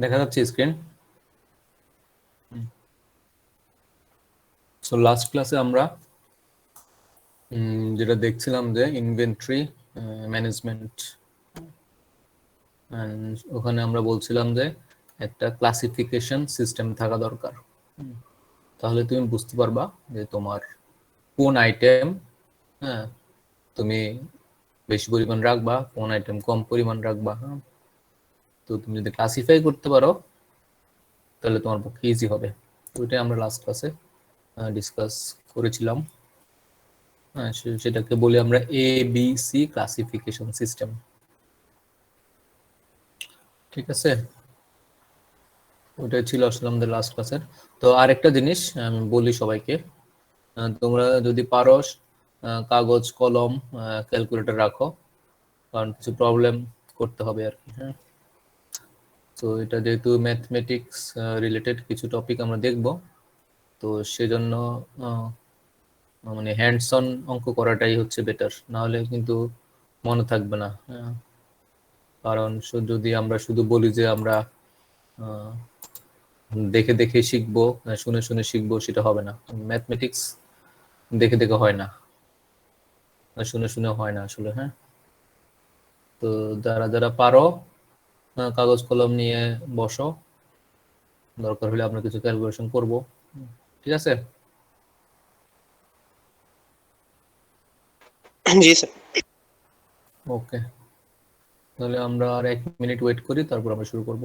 দেখা যাচ্ছে screen? So last ক্লাসে আমরা যেটা দেখছিলাম যে ইনভেন্টরি ম্যানেজমেন্ট, ওখানে আমরা বলছিলাম যে একটা ক্লাসিফিকেশন সিস্টেম থাকা দরকার। তাহলে তুমি বুঝতে পারবা যে তোমার কোন আইটেম, হ্যাঁ, তুমি বেশি পরিমাণ রাখবা, কোন আইটেম কম পরিমাণ রাখবা। হ্যাঁ, তো তুমি যদি ক্লাসিফাই করতে পারো তাহলে তোমার পক্ষে ইজি হবে। ওইটাই আমরা লাস্ট ক্লাসে ডিসকাস করেছিলাম। হ্যাঁ, সেটাকে বলি আমরা ABC ক্লাসিফিকেশন সিস্টেম। ঠিক আছে, ওটাই ছিল আসলে আমাদের লাস্ট ক্লাসের। তো আরেকটা জিনিস আমি বলি সবাইকে, তোমরা যদি পারো কাগজ কলম ক্যালকুলেটর রাখো, কারণ কিছু প্রবলেম করতে হবে আর কি। হ্যাঁ, তো এটা যেহেতু ম্যাথমেটিক্স রিলেটেড কিছু টপিক আমরা দেখব, তো সেজন্য মানে হ্যান্ডস অন অঙ্ক করাটাই হচ্ছে বেটার, না হলে কিন্তু মনে থাকবে না। কারণ যদি আমরা শুধু বলি যে আমরা দেখে দেখে শিখবো, শুনে শুনে শিখবো, সেটা হবে না। ম্যাথমেটিক্স দেখে দেখে হয় না, শুনে শুনে হয় না আসলে। হ্যাঁ, তো যারা যারা পারো কাগজ কলম নিয়ে বসো, দরকার হলে আমরা কিছু ক্যালকুলেশন করব। ঠিক আছে? জি স্যার। ওকে, তাহলে আমরা আর 1 মিনিট ওয়েট করি, তারপর আমরা শুরু করব।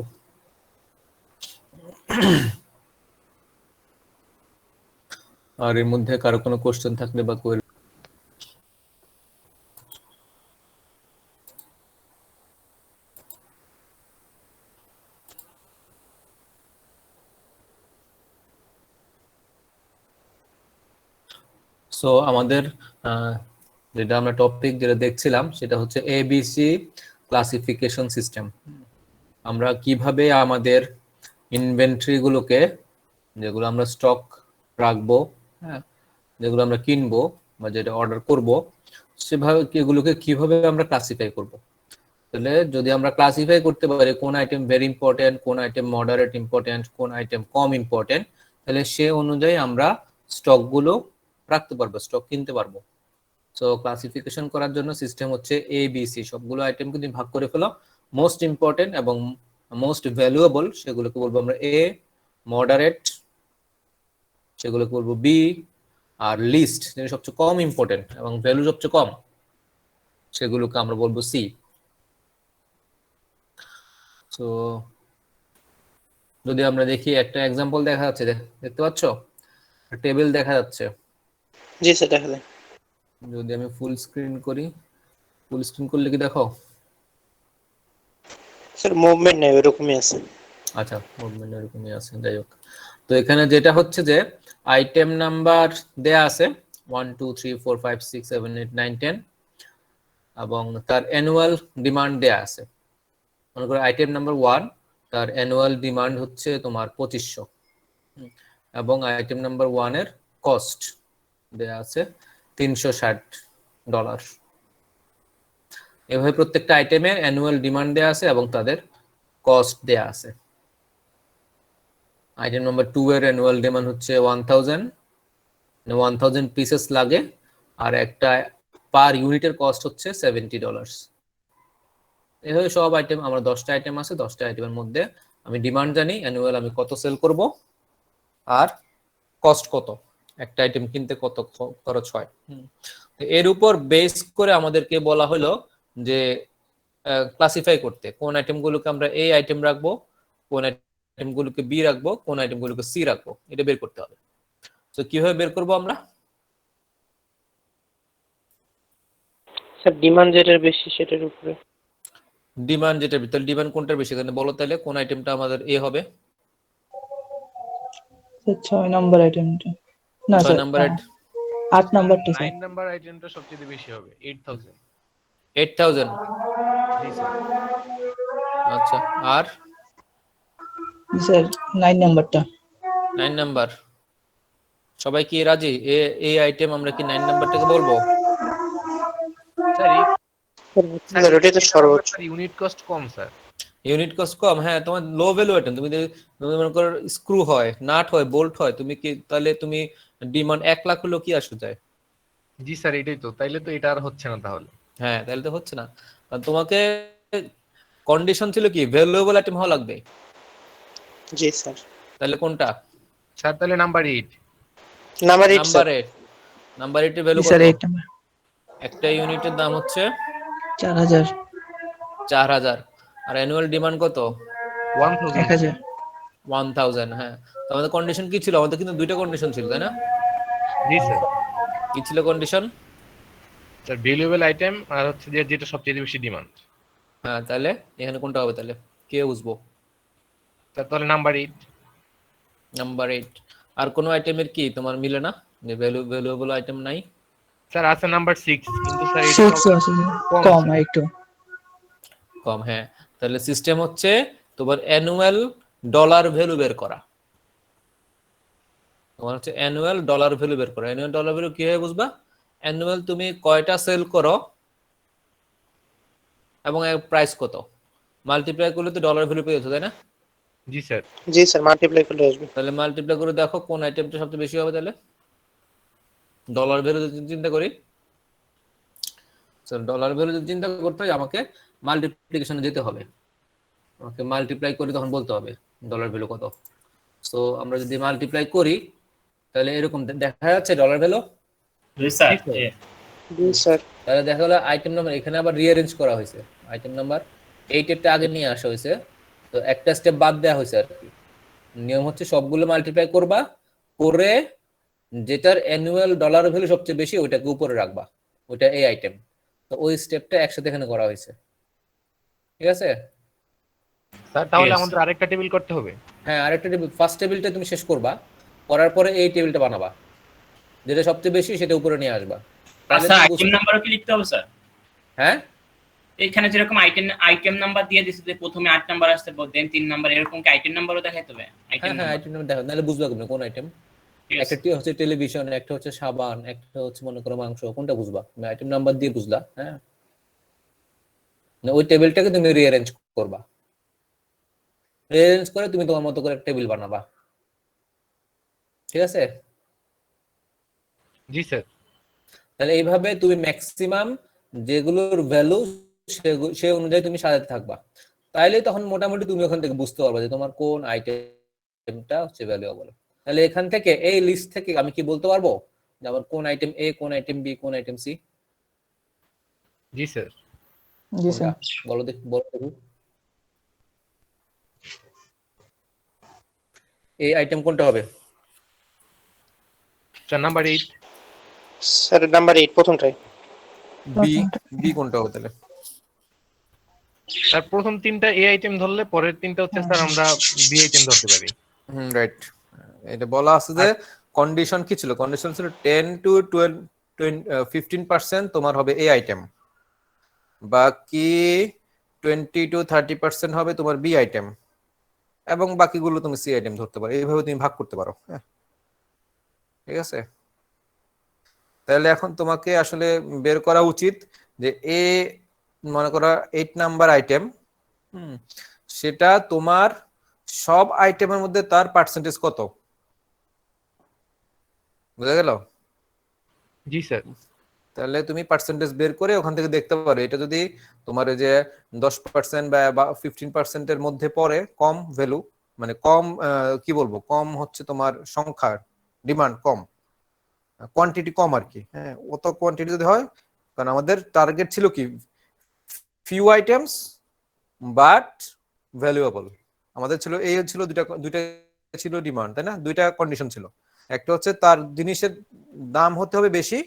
আর এর মধ্যে কারো কোনো কোশ্চেন থাকলে বা কোয়েরি। সো আমাদের যেটা আমরা টপিক যেটা দেখছিলাম সেটা হচ্ছে ABC ক্লাসিফিকেশন সিস্টেম। আমরা কিভাবে আমাদের ইনভেন্টরি গুলোকে, যেগুলো আমরা স্টক রাখবো, হ্যাঁ, যেগুলো আমরা কিনবো বা যেটা অর্ডার করব, সেভাবে এগুলোকে কিভাবে আমরা ক্লাসিফাই করব। তাহলে যদি আমরা ক্লাসিফাই করতে পারি কোন আইটেম ভেরি ইম্পর্টেন্ট, কোন আইটেম মডারেট ইম্পর্টেন্ট, কোন আইটেম কম ইম্পর্টেন্ট, তাহলে সে অনুযায়ী আমরা স্টকগুলো রাখতে পারবো, স্টক কিনতে পারবো। সো ক্লাসিফিকেশন করার জন্য সিস্টেম হচ্ছে ABC। সবগুলো আইটেমকে তুমি ভাগ করে ফেলো, মোস্ট ইম্পর্টেন্ট এবং মোস্ট ভ্যালুয়েবল সেগুলোকে বলবো আমরা A, মডারেট সেগুলোকে বলবো B, আর লিস্ট যেটা সবচেয়ে কম ইম্পর্টেন্ট এবং ভ্যালু সবচেয়ে কম সেগুলোকে আমরা বলবো C। তো যদি আমরা দেখি একটা এক্সাম্পল দেখা যাচ্ছে, দেখতে পাচ্ছ টেবিল দেখা যাচ্ছে। জি স্যার, দেখা যায়। যদি আমি ফুল স্ক্রিন করি, ফুল স্ক্রিন করলে কি দেখো? স্যার মুভমেন্ট নেই, এরকমই আছে। আচ্ছা, মুভমেন্ট এরকমই আছে, যাই হোক। তো এখানে যেটা হচ্ছে যে আইটেম নাম্বার দেয়া আছে 1 2 3 4 5 6 7 8 9 10 এবং তার অ্যানুয়াল ডিমান্ড দেয়া আছে। মনে করো আইটেম নাম্বার 1, তার অ্যানুয়াল ডিমান্ড হচ্ছে তোমার 2500 এবং আইটেম নাম্বার 1 এর কস্ট দেয়া আছে $360। এভাবে প্রত্যেকটা আইটেমের অ্যানুয়াল ডিমান্ড দেয়া আছে এবং তাদের কস্ট দেয়া আছে। আইটেম নাম্বার 2 এর অ্যানুয়াল ডিমান্ড হচ্ছে 1000 পিসেস লাগে, আর একটা পার ইউনিটের কস্ট হচ্ছে $70। এভাবে সব আইটেম, আমার 10টা আইটেম আছে, 10টা আইটেমের মধ্যে আমি ডিমান্ড জানি, অ্যানুয়াল আমি কত সেল করব, আর কস্ট কত, একটা আইটেম কিনতে কত খরচ হয়। এর উপর বেস করে আমাদেরকে বলা হলো যে ক্লাসিফাই করতে কোন আইটেমগুলোকে আমরা A আইটেম রাখবো, কোন আইটেমগুলোকে B রাখবো, কোন আইটেমগুলোকে C রাখবো, এটা বের করতে হবে। তো কিভাবে বের করব আমরা? স্যার ডিমান্ড যেটার বেশি সেটার উপরে। ডিমান্ড যেটার ভিতরে, ডিমান্ড কোনটার বেশি এখানে বলো, তাহলে কোন আইটেমটা আমাদের A হবে? 6 নম্বর আইটেমটা না 6 স্যার, নাম্বার 8 নাম্বারটা স্যার। 9 নাম্বার আইটেমটা সবচেয়ে বেশি হবে 8000। 8000। জি স্যার। আচ্ছা, আর স্যার 9 নাম্বারটা। 9 নাম্বার। সবাই কি রাজি? এই আইটেম আমরা কি 9 নাম্বারটাকে বলবো? স্যার স্যার ওটাই তো সর্বোচ্চ। ইউনিট কস্ট কম স্যার। ইউনিট কস্ট কম, হ্যাঁ তোমার লো ভ্যালু আইটেম, তুমি মনে করো স্ক্রু হয়, নাট হয়, বোল্ট হয়, তুমি কি তাহলে তুমি ডিমান্ড 1 লাখ হলো কি আসে যায়? জি স্যার এটাই তো, তাইলে তো এটা আর হচ্ছে না তাহলে। হ্যাঁ তাহলে তো হচ্ছে না, কারণ তোমাকে কন্ডিশন ছিল কি ভ্যালুয়েবল আইটেম হওয়া লাগবে, জি স্যার। তাহলে কোনটা? স্যার তাহলে নাম্বার 8। Number 8 sir. নাম্বার 8 এর ভ্যালু জি কত? স্যার 8 নাম্বার একটা ইউনিটের দাম হচ্ছে 4000 4000, আর অ্যানুয়াল ডিমান্ড কত? 1000 1000 1000। হ্যাঁ, তো আমাদের কন্ডিশন কি ছিল? আমাদের কিন্তু দুইটা কন্ডিশন ছিল তাই না? জি স্যার। কি ছিল কন্ডিশন? স্যার ভ্যালুয়েবল আইটেম আর হচ্ছে যে যেটা সবচেয়ে বেশি ডিমান্ড। হ্যাঁ, তাহলে এখানে কোনটা হবে তাহলে? কে বুঝবো? স্যার তাহলে নাম্বার 8। নাম্বার 8। আর কোন আইটেমের কি তোমার মিলে না, যে ভ্যালুয়েবল আইটেম নাই? স্যার আছে নাম্বার 6, কিন্তু স্যার এটা 6 তো আছে কম কম আছে। একটু। কম, হ্যাঁ। তাহলে সিস্টেম হচ্ছে তোমার অ্যানুয়াল ডলার ভ্যালু বের করা। তোমার হচ্ছে অ্যানুয়াল ডলার ভ্যালু বের করা। অ্যানুয়াল ডলার ভ্যালু কিভাবে বুঝবা? অ্যানুয়াল তুমি কয়টা সেল করো এবং প্রাইস কত, মাল্টিপ্লাই করলে তো ডলার ভ্যালু পেয়ে যাচ্ছ তাই না? জি স্যার। জি স্যার, মাল্টিপ্লাই করলে আসবে। তাহলে মাল্টিপ্লাই করে দেখো কোন আইটেমটা সবচেয়ে বেশি হবে তাহলে। ডলার ভ্যালু যদি চিন্তা করি, ডলার ভ্যালু যদি চিন্তা করতে হয় আমাকে মাল্টিপ্লিকেশনে যেতে হবে, আমাকে মাল্টিপ্লাই করে তখন বলতে হবে ডলার ভ্যালু কত। সো আমরা যদি মাল্টিপ্লাই করি তাহলে এরকম দেখা যাচ্ছে ডলার ভ্যালু। জি স্যার। জি স্যার। তাহলে দেখা গেলো আইটেম নাম্বার এখানে আবার রিঅ্যারেঞ্জ করা হয়েছে, আইটেম নাম্বার 8 এরটা আগে নিয়ে আসা হয়েছে, তো একটা স্টেপ বাদ দেওয়া হয়েছে আর কি। নিয়ম হচ্ছে সবগুলো মাল্টিপ্লাই করবা, করে যেটার অ্যানুয়াল ডলার ভ্যালু সবচেয়ে বেশি ওইটাকে উপরে রাখবা, ওইটা এই আইটেম। তো ওই স্টেপটা একসাথে এখানে করা হয়েছে, ঠিক আছে? স্যার তাহলে আমাদের আরেকটা টেবিল করতে হবে। হ্যাঁ, আরেকটা টেবিল, ফার্স্ট টেবিলটা তুমি শেষ করবা, করার পরে এই টেবিলটা বানাবা, যেটা সবচেয়ে বেশি সেটা উপরে নিয়ে আসবা। তাহলে আচ্ছা, তুমি আইটেম নাম্বারও কি লিখতে হবে স্যার? হ্যাঁ, এখানে যেরকম আইটেম নাম্বার দিয়ে দিছে যে প্রথমে 8 নাম্বার আসতে দেন 3 নাম্বার, এরকম কি আইটেম নাম্বারও দেখাইতে হবে? আইটেম হ্যাঁ, হ্যাঁ, নাম্বার, আইটেম নাম্বার দেখো, নাহলে বুঝবা কেমনে কোন আইটেম। ঠিক একটা আছে। হচ্ছে টেলিভিশন, একটা হচ্ছে সাবান, একটা হচ্ছে মনে করো মাংস, কোনটা বুঝবা? তুমি আইটেম নাম্বার দিয়ে বুঝলা, হ্যাঁ। না, ওই টেবিলটাকে তুমি রিঅ্যারেঞ্জ করবা, রিঅ্যারেঞ্জ করে তুমি তোমার মতো করে একটা টেবিল বানাবা, ঠিক আছে? জি স্যার। তাহলে এইভাবে তুমি ম্যাক্সিমাম যেগুলোর ভ্যালু সে অনুযায়ী তুমি সাজাতে থাকবা, তাইলে তখন মোটামুটি তুমি ওখান থেকে বুঝতে পারবা যে তোমার কোন আইটেমটা হচ্ছে ভ্যালুয়েবল। তাহলে এখান থেকে এই লিস্ট থেকে আমি কি বলতে পারবো যে আমার কোন আইটেম এ, কোন আইটেম বি, কোন আইটেম সি? জি স্যার। জি কোনটা স্যার। বলো দেখি, বলো দেখি। এই আইটেম কোনটা হবে? Sir number 8। স্যার নাম্বার 8 প্রথমটাই। বি, বি কোনটা হবে তাহলে? স্যার প্রথম তিনটা এ আইটেম ধরলে পরের তিনটা হচ্ছে স্যার আমরা বি আইটেম ধরতে পারি। রাইট। এটা বলা আছে যে কন্ডিশন কি ছিল? কন্ডিশন ছিল 10 টু 12 15% তোমার হবে এ আইটেম, বাকি 20 টু 30% হবে তোমার বি আইটেম, এবং বাকিগুলো তুমি সি আইটেম ধরতে পারো। এইভাবে তুমি ভাগ করতে পারো, হ্যাঁ, ঠিক আছে? তাহলে এখন তোমাকে আসলে বের করা উচিত যে এ, মনে করো 8 নাম্বার আইটেম, সেটা তোমার সব আইটেমের মধ্যে তার পার্সেন্টেজ কত, বুঝা গেল? জি স্যার। তাহলে তুমি পার্সেন্টেজ বের করে ওখান থেকে দেখতে পারো এটা যদি তোমার ওই যে 10% বা 15%-এর মধ্যে পড়ে, কম ভ্যালু, মানে কম কি বলবো, কম হচ্ছে তোমার সংখ্যার ডিমান্ড কম, কোয়ান্টিটি কম আর কি, হ্যাঁ, অত কোয়ান্টিটি যদি হয়, কারণ আমাদের টার্গেট ছিল কি ফিউ আইটেমস বাট ভ্যালুয়েবল। আমাদের ছিল এই ছিল দুইটা ছিল ডিমান্ড, তাই না? দুইটা কন্ডিশন ছিল, একটা হচ্ছে তার জিনিসের দাম হতে হবে বেশি,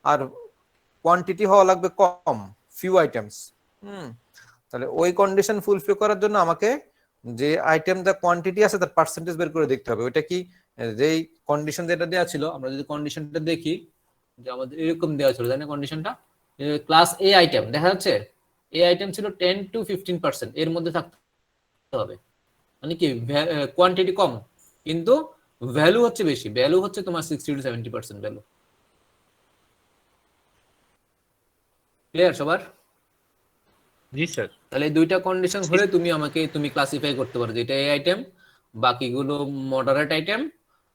আর কোয়ান্টিটি হওয়া লাগবে কম, ফিউ আইটেমস। তাহলে ওই কন্ডিশন ফুলফিল করার জন্য আমাকে যে আইটেম দা কোয়ান্টিটি আছে তার পার্সেন্টেজ বের করে দেখতে হবে। ওইটা কি, যেই কন্ডিশন যেটা দেওয়া ছিল, আমরা যদি কন্ডিশনটা দেখি যে আমাদের এরকম দেওয়া ছিল, তাই না? কন্ডিশনটা ক্লাস এ আইটেম দেখা যাচ্ছে, এ আইটেম ছিল 10 টু 15%, এর মধ্যে থাকতে হবে, মানে কি কোয়ান্টিটি কম কিন্তু ভ্যালু হচ্ছে বেশি, ভ্যালু হচ্ছে তোমার 60 টু 70% ভ্যালু। ক্লিয়ার সবার? জি স্যার। তাহলে এই দুইটা কন্ডিশন হলে তুমি ক্লাসিফাই করতে পারো যে এটা এই আইটেম, বাকিগুলো মডারেট আইটেম,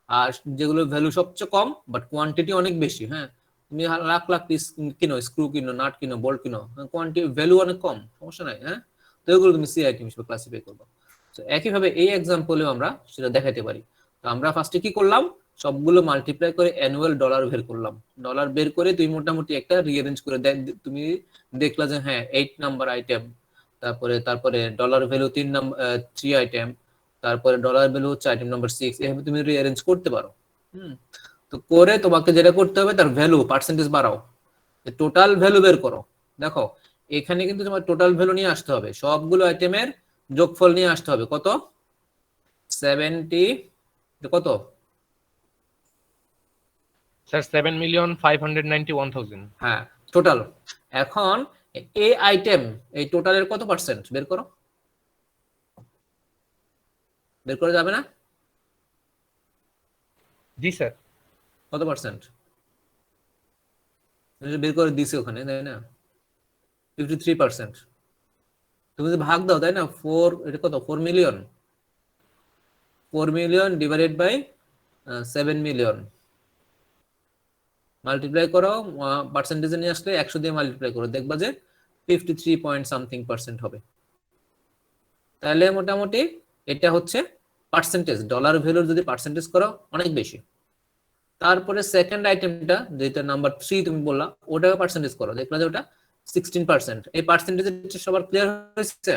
আর যেগুলো ভ্যালু সবচেয়ে কম বাট কোয়ান্টিটি অনেক বেশি। হ্যাঁ, তুমি লাখ লাখ পিস কিনো, স্ক্রু কিনো, নাট কিনো, বোল্ট কিনো, কোয়ান্টিটি ভ্যালু অনেক কম, সমস্যা নাই। হ্যাঁ, তো এগুলো তুমি সি আইটেম হিসেবে ক্লাসিফাই করবে। তো একইভাবে এই এক্সাম্পলেও আমরা সেটা দেখাতে পারি। তো আমরা ফার্স্টে কি করলাম, সবগুলো মাল্টিপ্লাই করে অ্যানুয়াল ডলার বের করলাম। ডলার বের করে তুমি মোটামুটি একটা রিঅ্যারেঞ্জ করে তুমি দেখলা যে হ্যাঁ 8 নাম্বার আইটেম, তারপরে ডলার ভ্যালু 3 আইটেম, তারপরে ডলার ভ্যালু হচ্ছে আইটেম নাম্বার 6, এভাবে তুমি রিঅ্যারেঞ্জ করতে পারো। তো করে তোমাকে যেটা করতে হবে তার ভ্যালু পার্সেন্টেজ বাড়াও, টোটাল ভ্যালু বের করো। দেখো এখানে কিন্তু তোমার টোটাল ভ্যালু নিয়ে আসতে হবে, সবগুলো আইটেমের যোগফল নিয়ে আসতে হবে। কত? 70, কত স্যার 7,591,000। হ্যাঁ টোটাল। এখন এই আইটেম এই টোটালের কত পার্সেন্ট বের করো, বের করা যাবে না? জি স্যার। কত পার্সেন্ট বের করে দিছে ওখানে, তাই না? 53%। তুমি যদি ভাগ দাও, তাই না, 4, এটা কত, 4 million, 4 million divided by 7 million, multiply করো, পার্সেন্টেজে নিয়ে আসলে 100 দিয়ে মাল্টিপ্লাই করো, দেখবা যে 53 পয়েন্ট সামথিং পার্সেন্ট হবে। তাহলে মোটামুটি এটা হচ্ছে পার্সেন্টেজ, ডলার ভ্যালুর যদি পার্সেন্টেজ করো অনেক বেশি। তারপরে সেকেন্ড আইটেমটা যেটা নাম্বার 3 তুমি বললা, ওটাকে পার্সেন্টেজ করো, দেখলা যে ওটা 16%। এই পার্সেন্টেজ সবার ক্লিয়ার হয়েছে?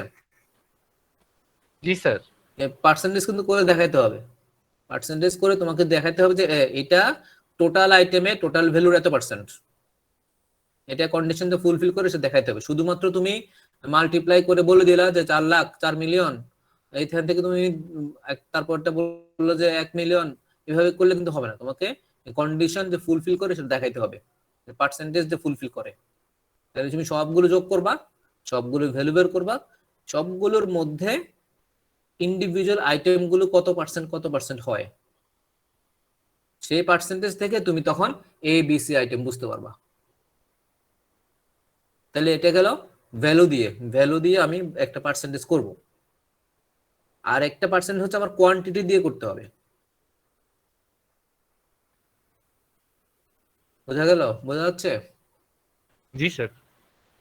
জি স্যার। পার্সেন্টেজ কিন্তু করে দেখাইতে হবে, পার্সেন্টেজ করে তোমাকে দেখাইতে হবে যে এটা টোটাল আইটেমে টোটাল ভ্যালুর এত পার্সেন্ট, এটা কন্ডিশনটা ফুলফিল করে সে দেখাইতে হবে। শুধুমাত্র তুমি মাল্টিপ্লাই করে বলে দিলা যে 4 লাখ 4 মিলিয়ন, এইখান থেকে তুমি তারপরটা বললো যে 1 মিলিয়ন, এভাবে করলে কিন্তু হবে না। তোমাকে কন্ডিশন যে ফুলফিল করে সেটা দেখাইতে হবে, পার্সেন্টেজ যে ফুলফিল করে। তাহলে তুমি সবগুলো যোগ করবা, সবগুলো ভ্যালু বের করবা, সবগুলোর মধ্যে ইন্ডিভিজুয়াল আইটেম গুলো কত পার্সেন্ট হয়, সেই পার্সেন্টেজ থেকে তুমি তখন এ বি সি আইটেম বুঝতে পারবা। তাহলে এটা গেল ভ্যালু দিয়ে আমি একটা পার্সেন্টেজ করব, আর একটা পার্সেন্ট হচ্ছে আমার কোয়ান্টিটি দিয়ে করতে হবে। বোঝা গেল? বোঝা যাচ্ছে? জি স্যার।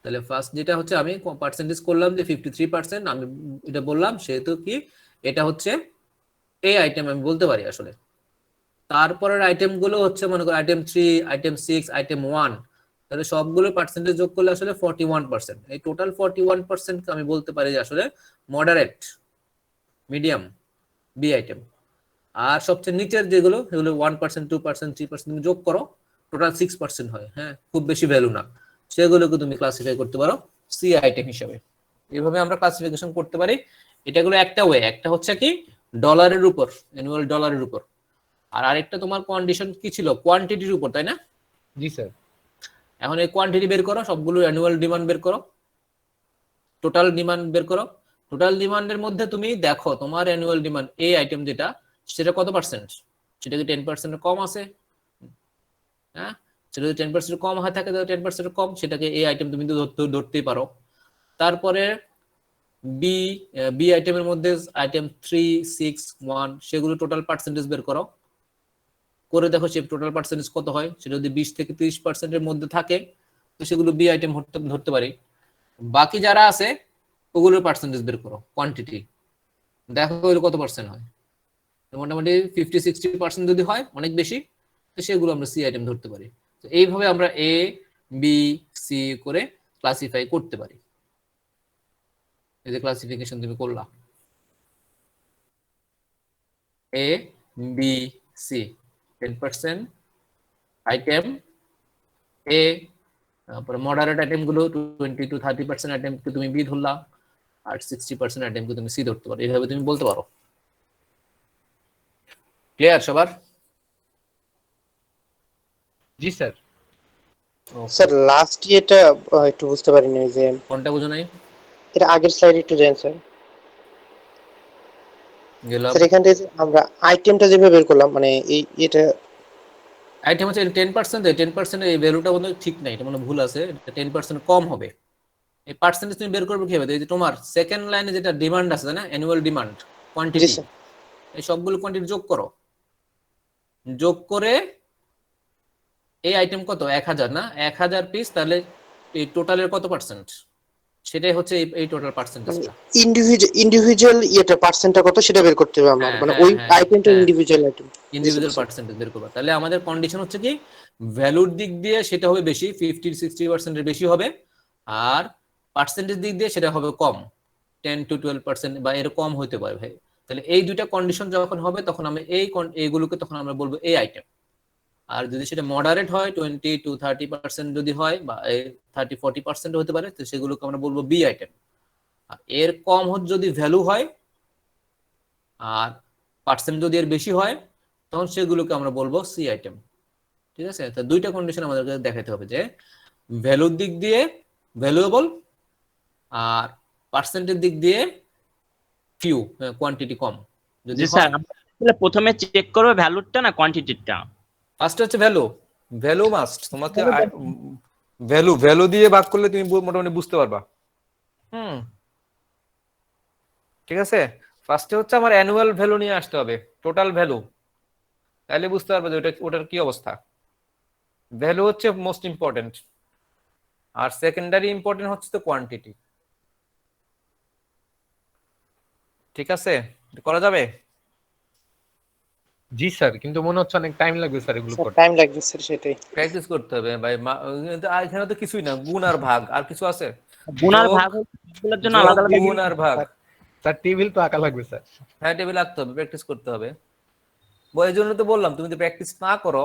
তাহলে ফার্স্ট যেটা হচ্ছে আমি পার্সেন্টেজ করলাম যে 53%, আমি এটা বললাম, সেহেতু কি এটা হচ্ছে এই আইটেম আমি বলতে পারি আসলে। তারপরের আইটেম গুলো হচ্ছে মনে করো আইটেম 3, আইটেম 6, আইটেম 1, তাহলে সবগুলো পার্সেন্টেজ যোগ করলে আসলে 41%। এই টোটাল 41% আমি বলতে পারি যে আসলে মডারেট, মিডিয়াম, বি আইটেম। আর সবচেয়ে নিচের যেগুলো সেগুলো 1%, 2%, 3% তুমি যোগ করো, টোটাল 6% হয়। হ্যাঁ, খুব বেশি ভ্যালু না, সেগুলোকে তুমি ক্লাসিফাই করতে পারো সি আইটেম হিসেবে। এইভাবে আমরা ক্লাসিফিকেশন করতে পারি। এটা গুলো একটা ওয়ে, একটা হচ্ছে কি ডলারের উপর, অ্যানুয়াল ডলারের উপর, আর আরেকটা তোমার কন্ডিশন কি ছিল, কোয়ান্টিটির উপর, তাই না? জি স্যার। এখন এই কোয়ান্টিটি বের করো, সবগুলো অ্যানুয়াল ডিমান্ড বের করো, টোটাল ডিমান্ড বের করো। টোটাল ডিমান্ডের মধ্যে তুমি দেখো তোমার অ্যানুয়াল ডিমান্ড এই আইটেম যেটা, সেটা কত পার্সেন্ট, সেটা কি 10% কম আছে? হ্যাঁ, সেটা যদি 10% কম হয়ে থাকে, তাহলে 10% কম, সেটাকে এই আইটেম তুমি ধরতেই পারো। তারপরে বি বি আইটেমের মধ্যে আইটেম 3, 6, 1, সেগুলো টোটাল পার্সেন্টেজ বের করো, করে দেখো সে টোটাল পার্সেন্টেজ কত হয়। সেটা যদি 20 থেকে 30%-এর মধ্যে থাকে, তো সেগুলো বি আইটেম ধরতে পারি। বাকি যারা আছে ওগুলোর পার্সেন্টেজ বের করো, কোয়ান্টিটি দেখো ওগুলো কত পার্সেন্ট হয়। মোটামুটি 50-60% যদি হয়, অনেক বেশি, তো সেগুলো আমরা সি আইটেম ধরতে পারি। তো এইভাবে আমরা এ বি সি করে ক্লাসিফাই করতে পারি। এই যে ক্লাসিফিকেশন তুমি করলা, এ বি সি, 10% আইটেম এ, তারপরে মডারেট আইটেম গুলো 20-30% আইটেমকে তুমি বি ধরলা, আর 60% আইটেমকে তুমি সি ধরতে পারো। এইভাবে তুমি বলতে পারো। ক্লিয়ার সবার? জি স্যার। স্যার লাস্ট ইয়েটা একটু বুঝতে পারিনি, যে কোনটা বুঝো নাই? এটা আগের স্লাইড একটু দেন স্যার। গেলাম স্যার এখান থেকে যে আমরা আইটেমটা যেভাবে বের করলাম, মানে এই এটা আইটেম হচ্ছে 10%, 10% এই ভ্যালুটা মনে ঠিক নাই, এটা মনে ভুল আছে, 10% কম হবে। এই পার্সেন্টেজ তুমি বের করবে কিভাবে? এই যে তোমার সেকেন্ড লাইনে যেটা ডিমান্ড আছে না, অ্যানুয়াল ডিমান্ড জি কোয়ান্টিটি, স্যার। এই সবগুলো কোয়ান্টিটি যোগ করো, যোগ করে এই আইটেম কত 1000 না, 1000 পিস, তাহলে এই টোটালের কত পার্সেন্ট, সেটাই হচ্ছে এই টোটাল পার্সেন্টেজটা। ইন্ডিভিজুয়াল ইয়েটা পার্সেন্টটা কত সেটা বের করতে হবে আমার, হ্যাঁ, মানে হ্যাঁ, ওই হ্যাঁ, আইটেমটা হ্যাঁ, ইন্ডিভিজুয়াল আইটেম। ইন্ডিভিজুয়াল পার্সেন্টেজ বের করবা। তাহলে আমাদের কন্ডিশন হচ্ছে কি, ভ্যালুর দিক দিয়ে সেটা হবে বেশি, 50-60% বেশি হবে, আর পার্সেন্টেজ দিক দিয়ে সেটা হবে কম, 10-12% বা এর কম হতে পারে ভাই। তাহলে এই দুইটা কন্ডিশন যখন হবে তখন আমরা এইগুলোকে তখন আমরা বলবো এই আইটেম। আর যদি সেটা মডারেট হয় 20-30% যদি হয়, বা 30-40% হতে পারে, তো সেগুলোকে আমরা বলবো বি আইটেম। আর এর কম যদি ভ্যালু হয় আর পার্সেন্ট যদি এর বেশি হয়, তখন সেগুলোকে আমরা বলবো সি আইটেম। ঠিক আছে? তো দুইটা কন্ডিশন আমাদেরকে দেখাতে হবে, যে ভ্যালুর দিক দিয়ে ভ্যালুয়েবল, আর পার্সেন্টের দিক দিয়ে ফিউ, কোয়ান্টিটি কম যদি জি হয়। স্যার, আমরা প্রথমে চেক করবে ভ্যালুটা না কোয়ান্টিটিটা? ফার্স্ট হচ্ছে ভ্যালু, ভ্যালু মাস্ট তোমাকে, ভ্যালু দিয়ে ভাগ করলে তুমি মোটামুটি বুঝতে পারবা। ঠিক আছে, ফার্স্টে হচ্ছে আমার অ্যানুয়াল ভ্যালু নিয়ে আসতে হবে, টোটাল ভ্যালু, তাহলে বুঝতে পারবে যে ওটার কি অবস্থা। ভ্যালু হচ্ছে মোস্ট ইম্পর্টেন্ট, আর সেকেন্ডারি ইম্পর্টেন্ট হচ্ছে তো কোয়ান্টিটি। ঠিক আছে, করা যাবে? জি স্যার, কিন্তু মনে হচ্ছে অনেক টাইম লাগবে স্যার এগুলো করতে। টাইম লাগবে স্যার, সেটাই। প্র্যাকটিস করতে হবে ভাই। এখানে তো কিছুই না, গুণ আর ভাগ, আর কিছু আছে? গুণ আর যোগ, ভাগ গুলোর জন্য যোগ, আলাদা আলাদা গুণ আর ভাগ। স্যার টেবিল তো আঁকা লাগবে স্যার। হ্যাঁ, টেবিল আঁকতে হবে, প্র্যাকটিস করতে হবে। এই জন্য তো বললাম, তুমি যদি প্র্যাকটিস না করো,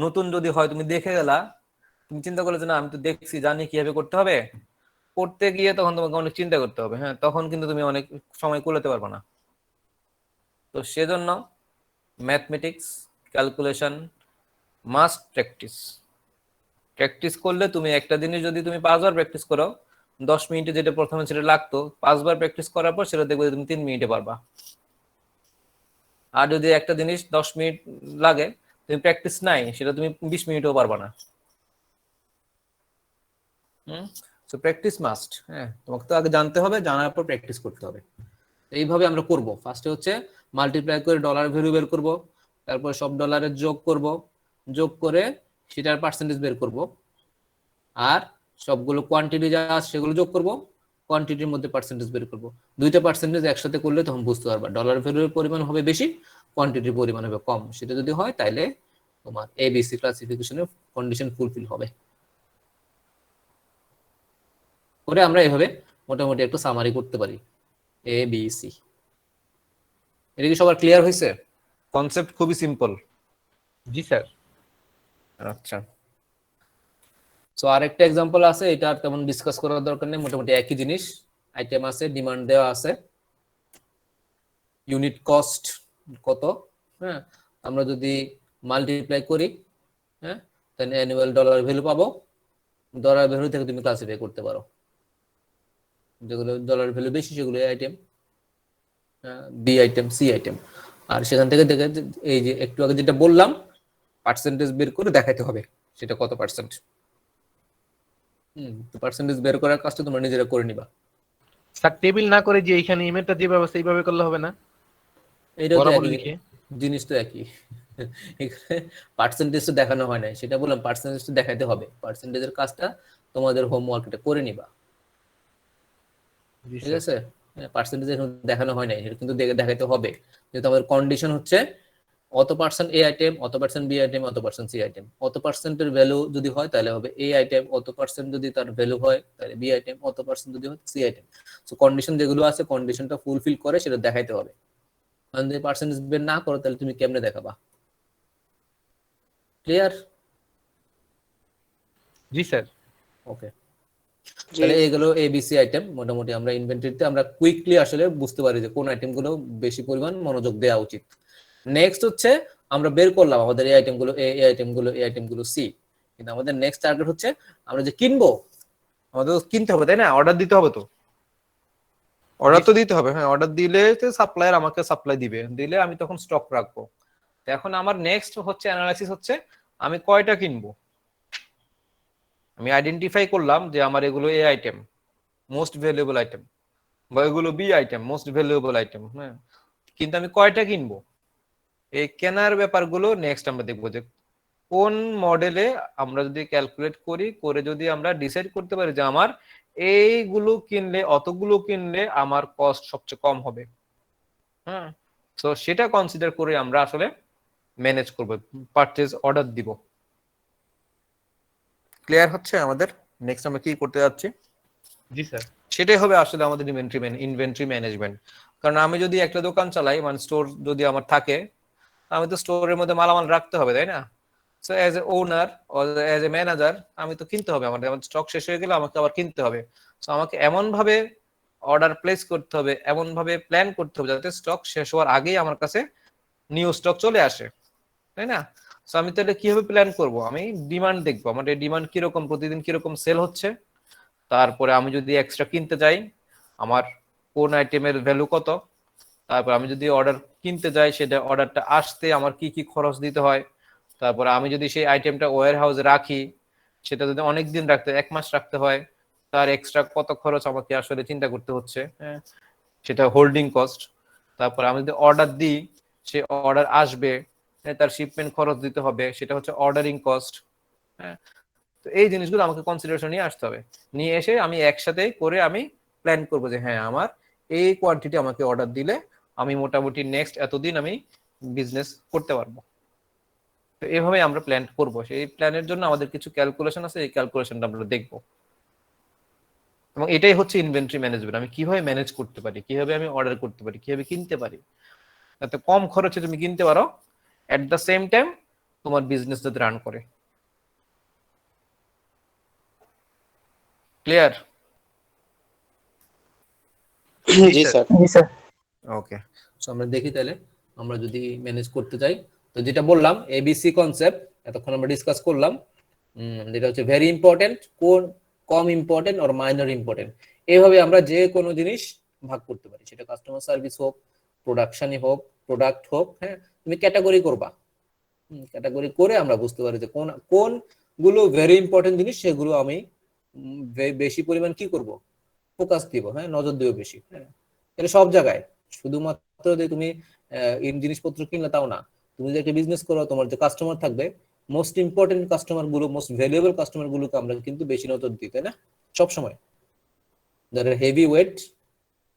নতুন যদি হয়, তুমি দেখে গেলা, তুমি চিন্তা করলে যে না আমি তো দেখছি, জানি কিভাবে করতে হবে, করতে গিয়ে তখন তোমাকে অনেক চিন্তা করতে হবে। হ্যাঁ, তখন কিন্তু তুমি অনেক সময় কুলাতে পারবে না। তো সেজন্য mathematics, calculation must practice. Practice করলে তুমি একটা জিনিস যদি তুমি 5 বার প্র্যাকটিস করো, 10 মিনিটে যেটা প্রথমে সেটা লাগতো, 5 বার প্র্যাকটিস করার পর সেটা দেখবে তুমি 3 মিনিটে পারবা। আর যদি একটা জিনিস 10 মিনিট লাগে, তুমি প্র্যাকটিস নাই, সেটা তুমি 20 মিনিটেও পারবা না। So practice must. হ্যাঁ, তোমাকে তো আগে জানতে হবে, জানার পর প্র্যাকটিস করতে হবে। এইভাবে আমরা করব। ফার্স্টে হচ্ছে মাল্টিপ্লাই করে ডলার ভ্যালু বের করব, তারপর সব ডলারের যোগ করব, যোগ করে সেটার পার্সেন্টেজ বের করব, আর সবগুলো কোয়ান্টিটি যা আছে সেগুলো যোগ করব, কোয়ান্টিটির মধ্যে পার্সেন্টেজ বের করব। দুইটা পার্সেন্টেজ একসাথে করলে তখন বুঝতে পারবা ডলার ভ্যালুর পরিমাণ হবে বেশি, কোয়ান্টিটির পরিমাণ হবে কম। সেটা যদি হয় তাহলে তোমার এবিসি ক্লাসিফিকেশনের কন্ডিশন ফুলফিল হবে। করে আমরা এভাবে মোটামুটি একটা সামারি করতে পারি, এ বি সি। এটা কি সবার ক্লিয়ার হয়েছে? কনসেপ্ট খুবই সিম্পল। জি স্যার। আচ্ছা, সো আরেকটা এক্সাম্পল আছে, এটা আর তেমন ডিসকাস করার দরকার নেই, মোটামুটি একই জিনিস। আইটেম আছে, ডিমান্ড দেওয়া আছে, ইউনিট কস্ট কত। হ্যাঁ, আমরা যদি মাল্টিপ্লাই করি, হ্যাঁ, তাহলে অ্যানুয়াল ডলার ভ্যালু পাবো। ডলার ভ্যালু থেকে তুমি ক্লাসিফাই করতে পারো, যেগুলো ডলার ভ্যালু বেশি সেগুলো A item, B item, C item. আর সেখান থেকে দেখে এই যে একটু আগে যেটা বললাম, পার্সেন্টেজ বের করে দেখাতে হবে সেটা কত পার্সেন্ট। পার্সেন্টেজ বের করার কাজটা তোমরা নিজেরা করে নিবা। স্যার টেবিল না করে যে এখানে ইমেজটা যে ব্যবস্থা এইভাবে করলে হবে না? এইটাও তো বরাবর একই লিখে জিনিস, তো একই। এখানে পার্সেন্টেজ তো দেখানো হয় নাই, সেটা বললাম, পার্সেন্টেজ তো দেখাতে হবে। পার্সেন্টেজের কাজটা তোমাদের হোমওয়ার্কটা করে নিবা। জি ঠিক স্যার। আছে? পার্সেন্টেজ দেখানো হয় নাই, এটা কিন্তু দেখাতে হবে। যেহেতু আমাদের কন্ডিশন হচ্ছে অত পার্সেন্ট এ আইটেম, অত পার্সেন্ট বি আইটেম, অত পার্সেন্ট সি আইটেম। অত পার্সেন্টের ভ্যালু যদি হয় তাহলে হবে এ আইটেম, অত পার্সেন্ট যদি তার ভ্যালু হয় তাহলে বি আইটেম, অত পার্সেন্ট যদি হয় সি আইটেম। সো কন্ডিশন যেগুলো আছে, কন্ডিশনটা ফুলফিল করে সেটা দেখাইতে হবে। কারণ যদি পার্সেন্টেজ বের না করো তাহলে তুমি কেমনে দেখাবা? ক্লিয়ার? জি স্যার। ওকে, তাহলে এগুলো এবিসি আইটেম। মোটামুটি আমরা ইনভেন্টরিতে আমরা কুইকলি আসলে বুঝতে পারি যে কোন আইটেমগুলো বেশি পরিমাণ মনোযোগ দেওয়া উচিত। নেক্সট হচ্ছে আমরা বের করলাম আমাদের এই আইটেমগুলো এ, এই আইটেমগুলো, এই আইটেমগুলো সি, কিন্তু আমাদের নেক্সট টার্গেট হচ্ছে আমরা যে কিনবো, আমাদের কিনতে হবে, তাই না? অর্ডার দিতে হবে, তো অর্ডার তো দিতে হবে। হ্যাঁ, অর্ডার দিলে সাপ্লায়ার আমাকে সাপ্লাই দিবে, দিলে আমি তখন স্টক রাখবো। এখন আমার নেক্সট হচ্ছে অ্যানালাইসিস হচ্ছে আমি কয়টা কিনবো। আমি আইডেন্টিফাই করলাম যে আমার এগুলো A item, most valuable item, বা এগুলো B item, most valuable item. হ্যাঁ, কিন্তু আমি কয়টা কিনবো, এই কেনার ব্যাপারগুলো নেক্সট আমরা দেখবো যে কোন মডেলে আমরা যদি ক্যালকুলেট করি, করে যদি আমরা ডিসাইড করতে পারি যে আমার এইগুলো কিনলে, অতগুলো কিনলে আমার কস্ট সবচেয়ে কম হবে। হ্যাঁ, তো সেটা কনসিডার করে আমরা আসলে ম্যানেজ করব, পারচেজ অর্ডার দিব। ক্লিয়ার হচ্ছে আমাদের? নেক্সট আমরা কি করতে যাচ্ছি, জি স্যার। সেটাই হবে আসলে আমাদের ইনভেন্টরি ম্যানেজমেন্ট। কারণ আমি যদি একটা দোকান চালাই, মানে স্টোর যদি আমার থাকে, আমি তো স্টোরের মধ্যে মালামাল রাখতে হবে, তাই না? So as a owner or as a manager আমি তো কিনতে হবে, আমার স্টক শেষ হয়ে গেলে আমাকে আবার কিনতে হবে। সো আমাকে এমন ভাবে অর্ডার প্লেস করতে হবে, এমন ভাবে প্ল্যান করতে হবে যাতে স্টক শেষ হওয়ার আগেই আমার কাছে নিউ স্টক চলে আসে, তাই না? সো আমি তাহলে কিভাবে প্ল্যান করব, আমি ডিমান্ড দেখবো, আমার ডিমান্ড কিরকম, প্রতিদিন কিরকম সেল হচ্ছে। তারপরে আমি যদি এক্সট্রা কিনতে যাই, আমার কোন আইটেমের ভ্যালু কত। তারপর আমি যদি অর্ডার কিনতে যাই, সেটা অর্ডারটা আসতে আমার কি কি খরচ দিতে হয়। তারপরে আমি যদি সেই আইটেমটা ওয়্যার হাউসে রাখি, সেটা যদি অনেক দিন রাখতে, 1 মাস রাখতে হয়, তার এক্সট্রা কত খরচ আমাকে আসলে চিন্তা করতে হচ্ছে। হ্যাঁ, সেটা হোল্ডিং কস্ট। তারপর আমি যদি অর্ডার দিই, সে অর্ডার আসবে, তার শিপমেন্ট খরচ দিতে হবে, সেটা হচ্ছে অর্ডারিং কস্ট। হ্যাঁ, তো এই জিনিসগুলো আমাকে কনসিডারেশন নিয়ে আসতে হবে, নিয়ে এসে আমি একসাথে করে আমি প্ল্যান করবো যে হ্যাঁ, আমার এই কোয়ান্টিটি আমাকে অর্ডার দিলে আমি মোটামুটি নেক্সট এতদিন আমি বিজনেস করতে পারবো। তো এইভাবে আমরা প্ল্যান করবো। সেই প্ল্যানের জন্য আমাদের কিছু ক্যালকুলেশন আছে, এই ক্যালকুলেশনটা আমরা দেখবো। এবং এটাই হচ্ছে ইনভেন্টরি ম্যানেজমেন্ট। আমি কিভাবে ম্যানেজ করতে পারি, কিভাবে আমি অর্ডার করতে পারি, কিভাবে কিনতে পারি, যাতে কম খরচে তুমি কিনতে পারো, এট দ্য সেম টাইম তোমার বিজনেস যাতে রান করে। ক্লিয়ার? জি স্যার। জি স্যার। ওকে, সো আমরা দেখি তাহলে আমরা যদি ম্যানেজ করতে চাই, তো যেটা বললাম এবিসি কনসেপ্ট এতক্ষণ আমরা ডিসকাস করলাম, যেটা হচ্ছে ভেরি ইম্পর্টেন্ট, কোন কম ইম্পর্টেন্ট আর মাইনর ইম্পর্টেন্ট। এইভাবে আমরা যে কোনো জিনিস ভাগ করতে পারি, সেটা কাস্টমার সার্ভিস হোক, প্রোডাকশনই হোক, প্রোডাক্ট হোক। হ্যাঁ, তুমি ক্যাটাগরি করবা, ক্যাটাগরি করে আমরা বুঝতে পারি যে কোন কোন গুলো ভেরি ইম্পর্টেন্ট জিনিস, সেগুলো আমি বেশি পরিমাণ কি করব, ফোকাস দিব। হ্যাঁ, নজর দিব বেশি। হ্যাঁ, এটা সব জায়গায়, শুধুমাত্র যে তুমি জিনিসপত্র কিনলে তাও না। তুমি যে একটা বিজনেস করো, তোমার যে কাস্টমার থাকবে, মোস্ট ইম্পর্টেন্ট কাস্টমার গুলো, মোস্ট ভ্যালুয়েবল কাস্টমার গুলোকে আমরা কিন্তু বেশি নজর দিই, তাই না? সবসময় যারা হেভি ওয়েট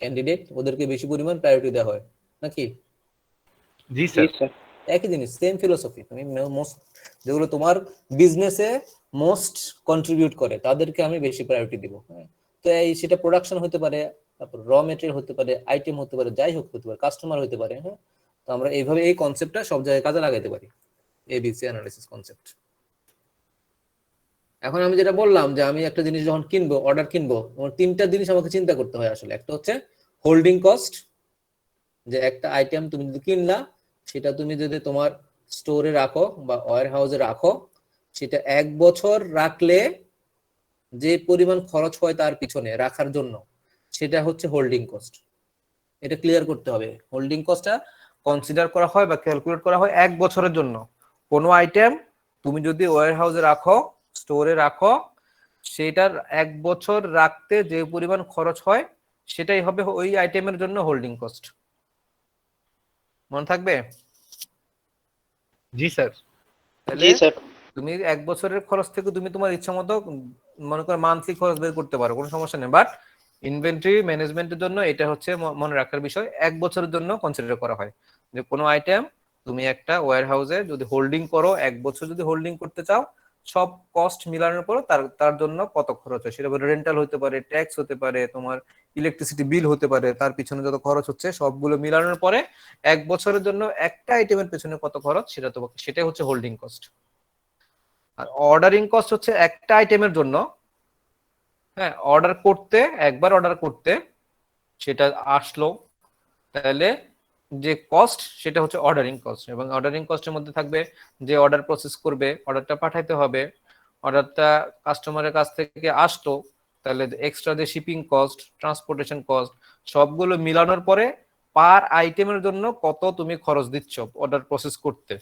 ক্যান্ডিডেট, ওদেরকে বেশি পরিমাণ প্রায়োরিটি দেওয়া হয় নাকি? জি জি স্যার। স্যার। একই জিনিস, সেম ফিলোসফি। তুমি মোস্ট, যেগুলো তোমার বিজনেসে মোস্ট কন্ট্রিবিউট করে, তাদেরকে আমি বেশি প্রায়োরিটি দিব। হ্যাঁ, তো এই সেটা প্রোডাকশন হতে পারে, তারপর র মেটেরিয়াল হতে পারে, আইটেম হতে পারে, যাই হোক হতে পারে, কাস্টমার হতে পারে। হ্যাঁ, তো আমরা এইভাবে এই কনসেপ্টটা সব জায়গায় কাজে লাগাইতে পারি, এবিসি অ্যানালিসিস কনসেপ্ট। এখন আমি যেটা বললাম যে আমি একটা জিনিস যখন কিনবো, অর্ডার কিনবো, আমার তিনটা জিনিস আমাকে চিন্তা করতে হয় আসলে। একটা হচ্ছে হোল্ডিং কস্ট, যে একটা আইটেম তুমি যদি কিনলা, সেটা তুমি যদি তোমার স্টোরে রাখো বা ওয়্যার হাউসে রাখো, সেটা 1 বছর রাখলে যে পরিমাণ খরচ হয় তার পিছনে রাখার জন্য, সেটা হচ্ছে হোল্ডিং কস্ট। এটা ক্লিয়ার করতে হবে। হোল্ডিং কস্টটা কনসিডার করা হয় বা ক্যালকুলেট করা হয় 1 বছরের জন্য। কোনো আইটেম তুমি যদি ওয়্যার হাউসে রাখো, স্টোরে রাখো, সেটার 1 বছর রাখতে যে পরিমাণ খরচ হয়, সেটাই হবে ওই আইটেমের জন্য হোল্ডিং কস্ট। মনে থাকবে? জি স্যার। তাহলে জি স্যার। তুমি 1 বছরের খরচ থেকে তুমি তোমার ইচ্ছা মতো মনে করো মান্থলি খরচ বের করতে পারো, কোনো সমস্যা নেই। বাট ইনভেন্টরি ম্যানেজমেন্টের জন্য এটা হচ্ছে মনে রাখার বিষয়, 1 বছরের জন্য কনসিডার করা হয় যে কোনো আইটেম তুমি একটা ওয়্যার হাউসে যদি হোল্ডিং করো, 1 বছর যদি হোল্ডিং করতে চাও, সব কস্ট মিলানোর পর তার তার জন্য কত খরচ হয়, সেটা রেন্টাল হতে পারে, ট্যাক্স হতে পারে, তোমার ইলেকট্রিসিটি বিল হতে পারে, তার পিছনে যত খরচ হচ্ছে সবগুলো মিলানোর পরে 1 বছরের জন্য একটা আইটেমের পেছনে কত খরচ, সেটা তোমাকে, সেটাই হচ্ছে হোল্ডিং কস্ট। আর অর্ডারিং কস্ট হচ্ছে একটা আইটেমের জন্য, হ্যাঁ, অর্ডার করতে, একবার অর্ডার করতে সেটা আসলো, তাহলে যে কস্ট সেটা হচ্ছে অর্ডারিং কস্ট। এবং অর্ডারিং কস্টের মধ্যে থাকবে যে অর্ডার প্রসেস করবে, অর্ডারটা পাঠাইতে হবে, অর্ডারটা কাস্টমারের কাছ থেকে আসলো, তাহলে এক্সট্রা যে শিপিং কস্ট, ট্রান্সপোর্টেশন কস্ট, সবগুলো মিলানোর পরে পার আইটেমের জন্য কত তুমি খরচ দিচ্ছ অর্ডার প্রসেস করতে,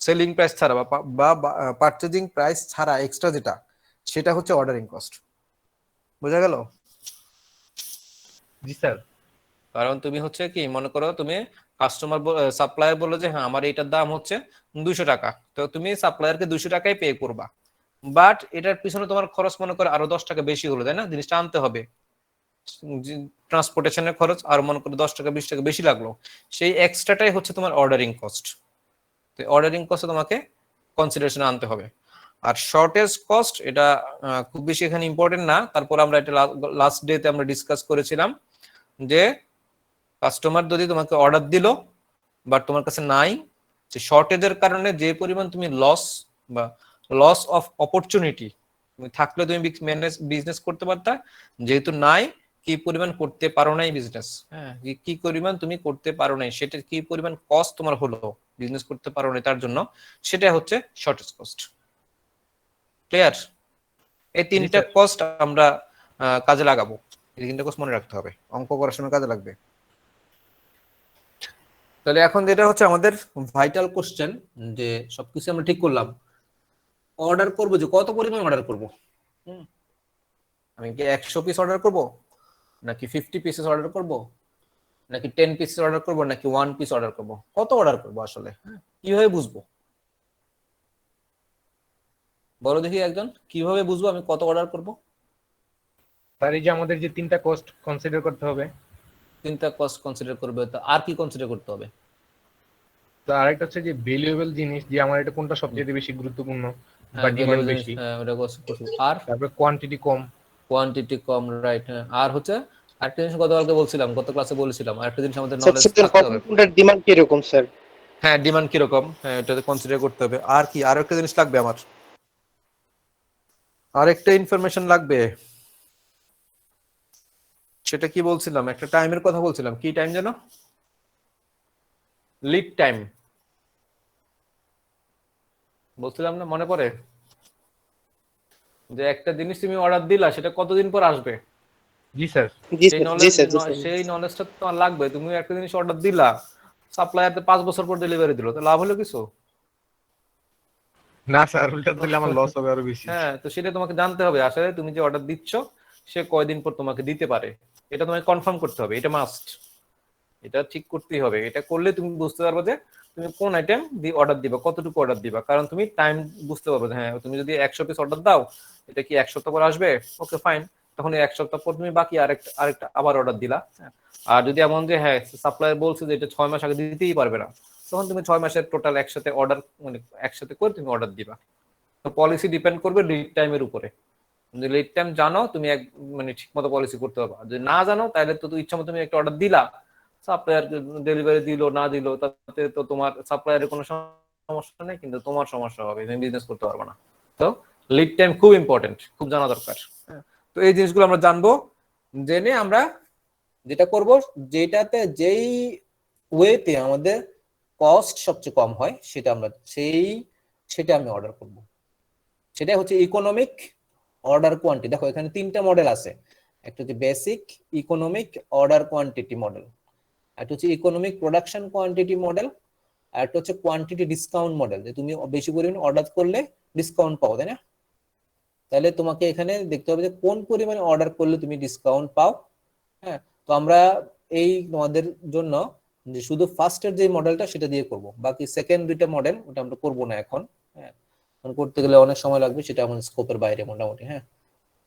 সেলিং প্রাইস ছাড়া বা পারচেজিং প্রাইস ছাড়া এক্সট্রা যেটা, সেটা হচ্ছে অর্ডারিং কস্ট। বোঝা গেল? জি স্যার। কারণ তুমি হচ্ছে কি মনে করো তুমি কাস্টমার সাপ্লায়ার বললো যে হ্যাঁ আমার এটার দাম হচ্ছে 200 টাকা, তো তুমি সাপ্লায়ারকে 200 টাকাই পে করবা, বাট এটার পিছনে তোমার খরচ মনে করো আরো 10 টাকা বেশি হলো, তাই না? জিনিসটা আনতে হবে, ট্রান্সপোর্টেশনের খরচ আর মনে করো 10 টাকা 20 টাকা বেশি লাগলো, সেই এক্সট্রাটাই হচ্ছে তোমার অর্ডারিং কস্ট। তো অর্ডারিং কস্ট তোমাকে কনসিডারেশনে আনতে হবে। আর শর্টেজ কস্ট এটা খুব বেশি এখানে ইম্পর্টেন্ট না, তারপর আমরা এটা লাস্ট ডেতে আমরা ডিসকাস করেছিলাম যে কাস্টমার যদি তোমাকে অর্ডার দিল বাট তোমার কাছে নাই, যে শর্টেজের কারণে যে পরিমাণ তুমি লস বা লস অফ অপরচুনিটি, তুমি থাকলে তুমি বিজনেস করতে পারতা, যেহেতু নাই কি পরিমাণ করতে পারো নাই বিজনেস, হ্যাঁ কি পরিমাণ তুমি করতে পারো নাই, সেটা কি পরিমাণ কস্ট তোমার হলো বিজনেস করতে পারো নাই তার জন্য, সেটা হচ্ছে শর্টেজ কস্ট। ক্লিয়ার? এই তিনটা কস্ট আমরা কাজে লাগাবো, এই তিনটা কস্ট মনে রাখতে হবে, অঙ্ক করার সময় কাজে লাগবে। তাহলে এখন যেটা হচ্ছে আমাদের ভাইটাল কোশ্চেন, যে সবকিছু আমরা ঠিক করলাম, অর্ডার করবো যে কত পরিমাণ অর্ডার করব, আমি কি 100 পিস অর্ডার করব, নাকি 50 পিসেস অর্ডার করব, নাকি 10 পিসেস অর্ডার করব, নাকি 1 পিস অর্ডার করব, কত অর্ডার করব আসলে, কিভাবে বুঝবো বলো দেখি একজন, কিভাবে বুঝবো আমি কত অর্ডার করব? স্যার এই যে আমাদের যে তিনটা কস্ট কনসিডার করতে হবে, তিনটা কস্ট কনসিডার করবে, তো আর কি কনসিডার করতে হবে? তো আরেকটা হচ্ছে যে ভ্যালুয়েবল জিনিস, যে আমার এটা কোনটা সবচেয়ে বেশি গুরুত্বপূর্ণ বা হ্যাঁ ডিমান্ড valuable বেশি, জিনিস, হ্যাঁ ওটা cost করতে হবে। আর তারপরে কোয়ান্টিটি কম। কোয়ান্টিটি কম, রাইট, হ্যাঁ। আর হচ্ছে আরেকটা জিনিস গতকালকে বলছিলাম, গত ক্লাসে বলেছিলাম, আরেকটা জিনিস আমাদের স্যার নলেজ সেকেন্ড থাকতে হবে। কোনটার ডিমান্ড কিরকম স্যার? হ্যাঁ ডিমান্ড কিরকম, হ্যাঁ এটাতে কনসিডার করতে হবে। আর কি আরো একটা জিনিস লাগবে আমার, আরেকটা ইনফরমেশন লাগবে, সেটা কি বলছিলাম, একটা টাইমের কথা বলছিলাম, কি টাইম যেন, লিড টাইম বলছিলাম না, মনে পড়ে? যে একটা জিনিস তুমি অর্ডার দিলা সেটা কতদিন পর আসবে, জি স্যার। জি সেই স্যার, জি নলেজ, স্যার, জি স্যার। সেই নলেজটা তোমার লাগবে। তুমি একটা জিনিস অর্ডার দিলা, সাপ্লায়ারতে 5 বছর পর ডেলিভারি দিল, তো লাভ হলো কিছু? না স্যার, উল্টা দিলে আমার লস হবে আরো বেশি। হ্যাঁ, তো সেটা তোমাকে জানতে হবে আসলে তুমি যে অর্ডার দিচ্ছ সে কয়দিন পর তোমাকে দিতে পারে, এটা তোমাকে কনফার্ম করতে হবে, এটা মাস্ট, এটা ঠিক করতেই হবে। এটা করলে তুমি বুঝতে পারবে যে তুমি কোন আইটেম দিয়ে অর্ডার দিবা, কতটুকু অর্ডার দিবা, কারণ তুমি টাইম বুঝতে পারবে। হ্যাঁ তুমি যদি 100 পিস অর্ডার দাও, এটা কি 1 সপ্তাহ পর আসবে, ওকে ফাইন, তখন এই 1 সপ্তাহ পর তুমি বাকি আরেকটা আবার অর্ডার দিলা। আর যদি এমন যে হ্যাঁ সাপ্লায়ার বলছে যে এটা 6 মাস আগে দিতেই পারবে না, তখন তুমি 6 মাসের টোটাল একসাথে অর্ডার, মানে একসাথে করে তুমি অর্ডার দিবা। তো পলিসি ডিপেন্ড করবে লিড টাইমের উপরে। যদি লিড টাইম জানো তুমি মানে ঠিক মতো পলিসি করতে পারবা, যদি না জানো তাহলে তো ইচ্ছা মতো তুমি একটা অর্ডার দিলা, সাপ্লায়ার ডেলিভারি দিল না দিল তাতে তো তোমার সাপ্লায়ারের কোনো সমস্যা নেই, কিন্তু তোমার সমস্যা হবে, তুমি বিজনেস করতে পারবে না। তো লিড টাইম খুব ইম্পর্টেন্ট, খুব জানা দরকার। তো এই জিনিসগুলো আমরা জানবো, জেনে আমরা যেটা করব, যেটাতে যেই ওয়েতে আমাদের কস্ট সবচেয়ে কম হয় সেটা আমরা সেটা আমি অর্ডার করব। সেটা হচ্ছে ইকোনমিক অর্ডার কোয়ান্টিটি। দেখো এখানে 3টা মডেল আছে, একটা হচ্ছে basic economic order quantity model, একটা হচ্ছে ইকোনমিক প্রোডাকশন কোয়ান্টিটি মডেল, আর একটা হচ্ছে কোয়ান্টিটি ডিসকাউন্ট মডেল, যে তুমি বেশি পরিমাণে অর্ডার করলে ডিসকাউন্ট পাও, তাই না? তাহলে তোমাকে এখানে দেখতে হবে যে কোন পরিমাণে অর্ডার করলে তুমি ডিসকাউন্ট পাও। হ্যাঁ, তো আমরা এই তোমাদের জন্য যে শুধু ফার্স্টের যে মডেলটা সেটা দিয়ে করব, বাকি সেকেন্ড দুইটা মডেল ওটা আমরা করব না এখন। হ্যাঁ, করতে গেলে অনেক সময় লাগবে, সেটা আমাদের স্কোপের বাইরে মোটামুটি। হ্যাঁ,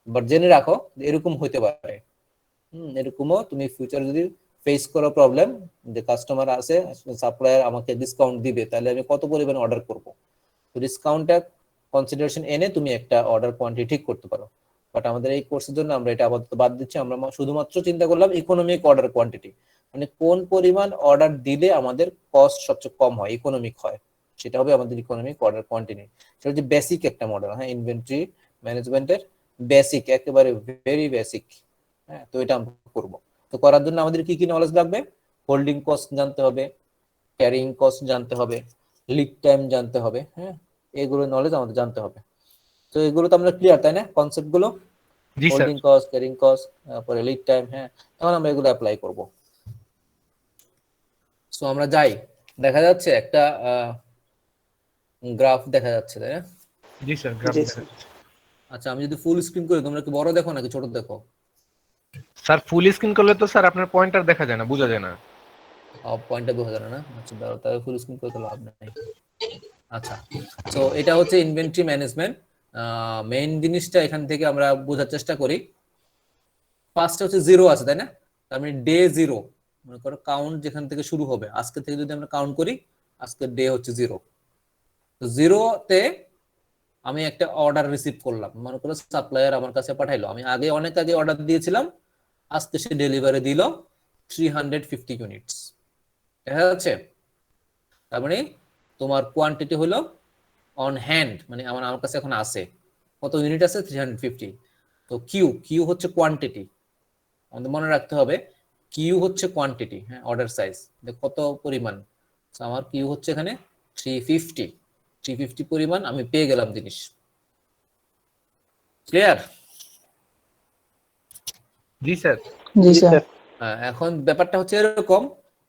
বাট জেনে রাখো যে এরকম হইতে পারে। এরকমও তুমি ফিউচার যদি ফেস করো প্রবলেম, যে কাস্টমার আছে সাপ্লায়ার আমাকে ডিসকাউন্ট দিবে, তাহলে আমি কত পরিমাণে অর্ডার করব, তো ডিসকাউন্টটা কনসিডারেশন এনে তুমি একটা অর্ডার কোয়ান্টিটি ঠিক করতে পারো। বাট আমাদের এই কোর্সের জন্য আমরা এটা আপাতত বাদ দিচ্ছি, আমরা শুধুমাত্র চিন্তা করলাম ইকোনমিক অর্ডার কোয়ান্টিটি, মানে কোন পরিমাণ অর্ডার দিলে আমাদের কস্ট সবচেয়ে কম হয়, ইকোনমিক হয়, সেটা হবে আমাদের ইকোনমিক অর্ডার কোয়ান্টিটি। সেটা হচ্ছে বেসিক একটা মডেল। হ্যাঁ, ইনভেন্টরি ম্যানেজমেন্টের বেসিক, একেবারে ভেরি বেসিক। হ্যাঁ, তো এটা আমরা করবো। তো করার জন্য আমাদের কি কি নলেজ লাগবে? হোল্ডিং কস্ট জানতে হবে, ক্যারিং কস্ট জানতে হবে, লিড টাইম জানতে হবে। হ্যাঁ, এগুলো নলেজ আমাদের জানতে হবে। তো এগুলো তো আমরা ক্লিয়ার, তাই না? কনসেপ্ট গুলো, জি sir. Holding cost, carrying cost, তারপরে লিড টাইম। হ্যাঁ, তখন আমরা এগুলো অ্যাপ্লাই করব। সো আমরা যাই, দেখা যাচ্ছে একটা গ্রাফ দেখা যাচ্ছে, তাই না? জি স্যার, গ্রাফ জি দেখা স্যার। যাচ্ছে। আচ্ছা, আমি যদি ফুল স্ক্রিন করি তোমরা কি বড় দেখো নাকি ছোট দেখো? স্যার ফুল স্ক্রিন করলে তো স্যার আপনার পয়েন্টার দেখা যায় না, বোঝা যায় না। পয়েন্টটা বোঝা যায় না। আচ্ছা দাঁড়াও, তাহলে ফুল স্ক্রিন করতে লাভ নাই। আচ্ছা, তো এটা হচ্ছে ইনভেন্টরি ম্যানেজমেন্ট। মেইন জিনিসটা এখান থেকে আমরা বোঝার চেষ্টা করি। ফার্স্টে হচ্ছে জিরো আছে, তাই না? তার মানে ডে জিরো, মনে করো কাউন্ট যেখান থেকে শুরু হবে, আজকে থেকে যদি আমরা কাউন্ট করি, আজকের ডে হচ্ছে জিরো। তো জিরোতে আমি একটা অর্ডার রিসিভ করলাম, মনে করো সাপ্লায়ার আমার কাছে পাঠাইলো, আমি অনেক আগে অর্ডার দিয়েছিলাম, আজকে সে ডেলিভারি দিল 350 ইউনিটস। দেখা যাচ্ছে? তার মানে তোমার কোয়ান্টিটি হলো অন হ্যান্ড, মানে আমার কাছে এখন আছে কত ইউনিট আছে, 350। তো কিউ হচ্ছে কোয়ান্টিটি, আমাদের মনে রাখতে হবে কিউ হচ্ছে কোয়ান্টিটি, হ্যাঁ, অর্ডার সাইজ কত পরিমাণ। আমার কিউ হচ্ছে এখানে 350 পরিমাণ আমি পেয়ে গেলাম জিনিস। ক্লিয়ার? জি স্যার। জি স্যার। এখন ব্যাপারটা হচ্ছে এরকম,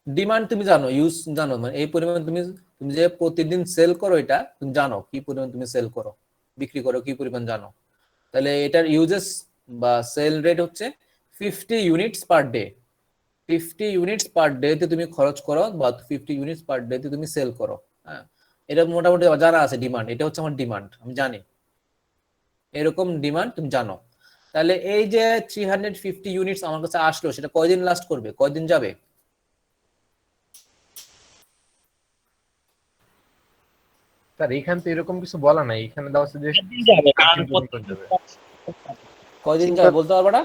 ডিমান্ড তুমি জানো, ইউজ জানো, মানে এই পরিমাণ তুমি তুমি যে প্রতিদিন সেল করো, এটা তুমি জানো কি পরিমাণ তুমি সেল করো, বিক্রি করো কি পরিমাণ জানো। তাহলে এটার ইউজেস বা সেল রেট হচ্ছে 50 units per day. 50 units per day তে তুমি খরচ করো, বা 50 ইউনিটস পার ডে তে তুমি সেল করো। হ্যাঁ, এটা মোটামুটি জানা আছে ডিমান্ড, এটা হচ্ছে আমার ডিমান্ড, আমি জানি এরকম ডিমান্ড তুমি জানো। তাহলে এই যে 350 ইউনিটস আমার কাছে আসলো, সেটা কয়দিন লাস্ট করবে, কয়দিন যাবে? স্যার এখানে তো এরকম কিছু বলা নাই, এখানে দেওয়া আছে যে যাবে, কারণ 15 পর্যন্ত যাবে। কয়দিন যাবে বলতে পারবে না?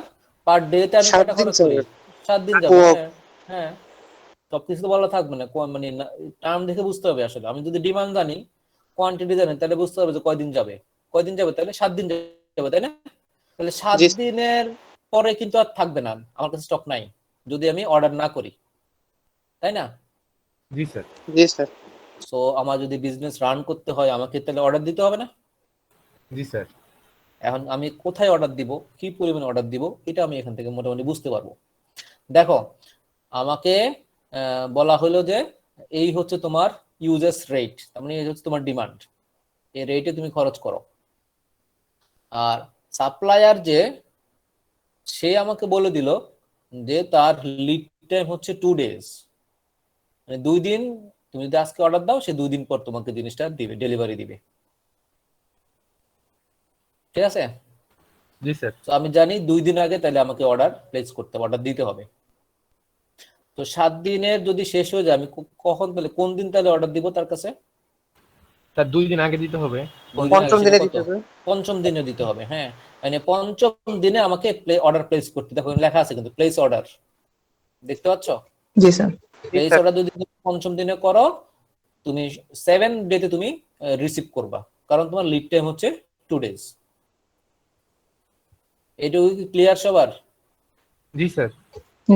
পার ডে তে আমি 7 কয়টা দিন খরচ করি? যাবে। 7 দিন যাবে। হ্যাঁ, হ্যাঁ, সবকিছু তো বলা থাকবে না, মানে টার্ম দেখে বুঝতে হবে। আসলে আমি যদি ডিমান্ড জানি, কোয়ান্টিটি জানি, তাহলে বুঝতে হবে যে কয়দিন যাবে। কয়দিন যাবে? তাহলে 7 দিন যাবে, তাই না? তাহলে 7 জি দিনের পরে কিন্তু আর থাকবে না, আমার কাছে স্টক নাই, যদি আমি অর্ডার না করি, তাই না? জি স্যার। জি স্যার। সো আমার যদি বিজনেস রান করতে হয়, আমাকে তাহলে অর্ডার দিতে হবে না? জি স্যার। এখন আমি কোথায় অর্ডার দিব, কি পরিমাণে অর্ডার দিব, এটা আমি এখান থেকে মোটামুটি বুঝতে পারবো। দেখো, আমাকে বলা হলো যে এই হচ্ছে তোমার ইউজেস রেট, তার মানে এই হচ্ছে তোমার ডিমান্ড, এই রেটে তুমি খরচ করো। আর সাপ্লায়ার যে, সে আমাকে বলে দিল যে তার লিড টাইম হচ্ছে 2 ডেজ, মানে 2 দিন। তুমি যদি আজকে অর্ডার দাও, সে 2 দিন পর তোমাকে জিনিসটা দিবে, ডেলিভারি দিবে। ঠিক আছে? জি স্যার। তো আমি জানি 2 দিন আগে তাহলে আমাকে অর্ডার প্লেস করতে হবে, অর্ডার দিতে হবে। তো 7 দিনের যদি শেষ হয়ে যায়, আমি কখন তাহলে কোন দিন তাহলে অর্ডার দিব তার কাছে? স্যার 2 দিন আগে দিতে হবে। 2 দিন আগে, পঞ্চম সেটা দিনে কত? দিতে হবে। পঞ্চম দিনে দিতে হবে। হ্যাঁ, মানে পঞ্চম দিনে আমাকে অর্ডার প্লেস করতে, দেখো লেখা আছে কিন্তু প্লেস অর্ডার, দেখতে পাচ্ছ? জি স্যার। প্লেস অর্ডার যদি তুমি পঞ্চম দিনে করো, তুমি 7 ডেতে তুমি রিসিভ করবা, কারণ তোমার লিড টাইম হচ্ছে 2 ডেজ। এইটুকু কি ক্লিয়ার সবার? জি স্যার।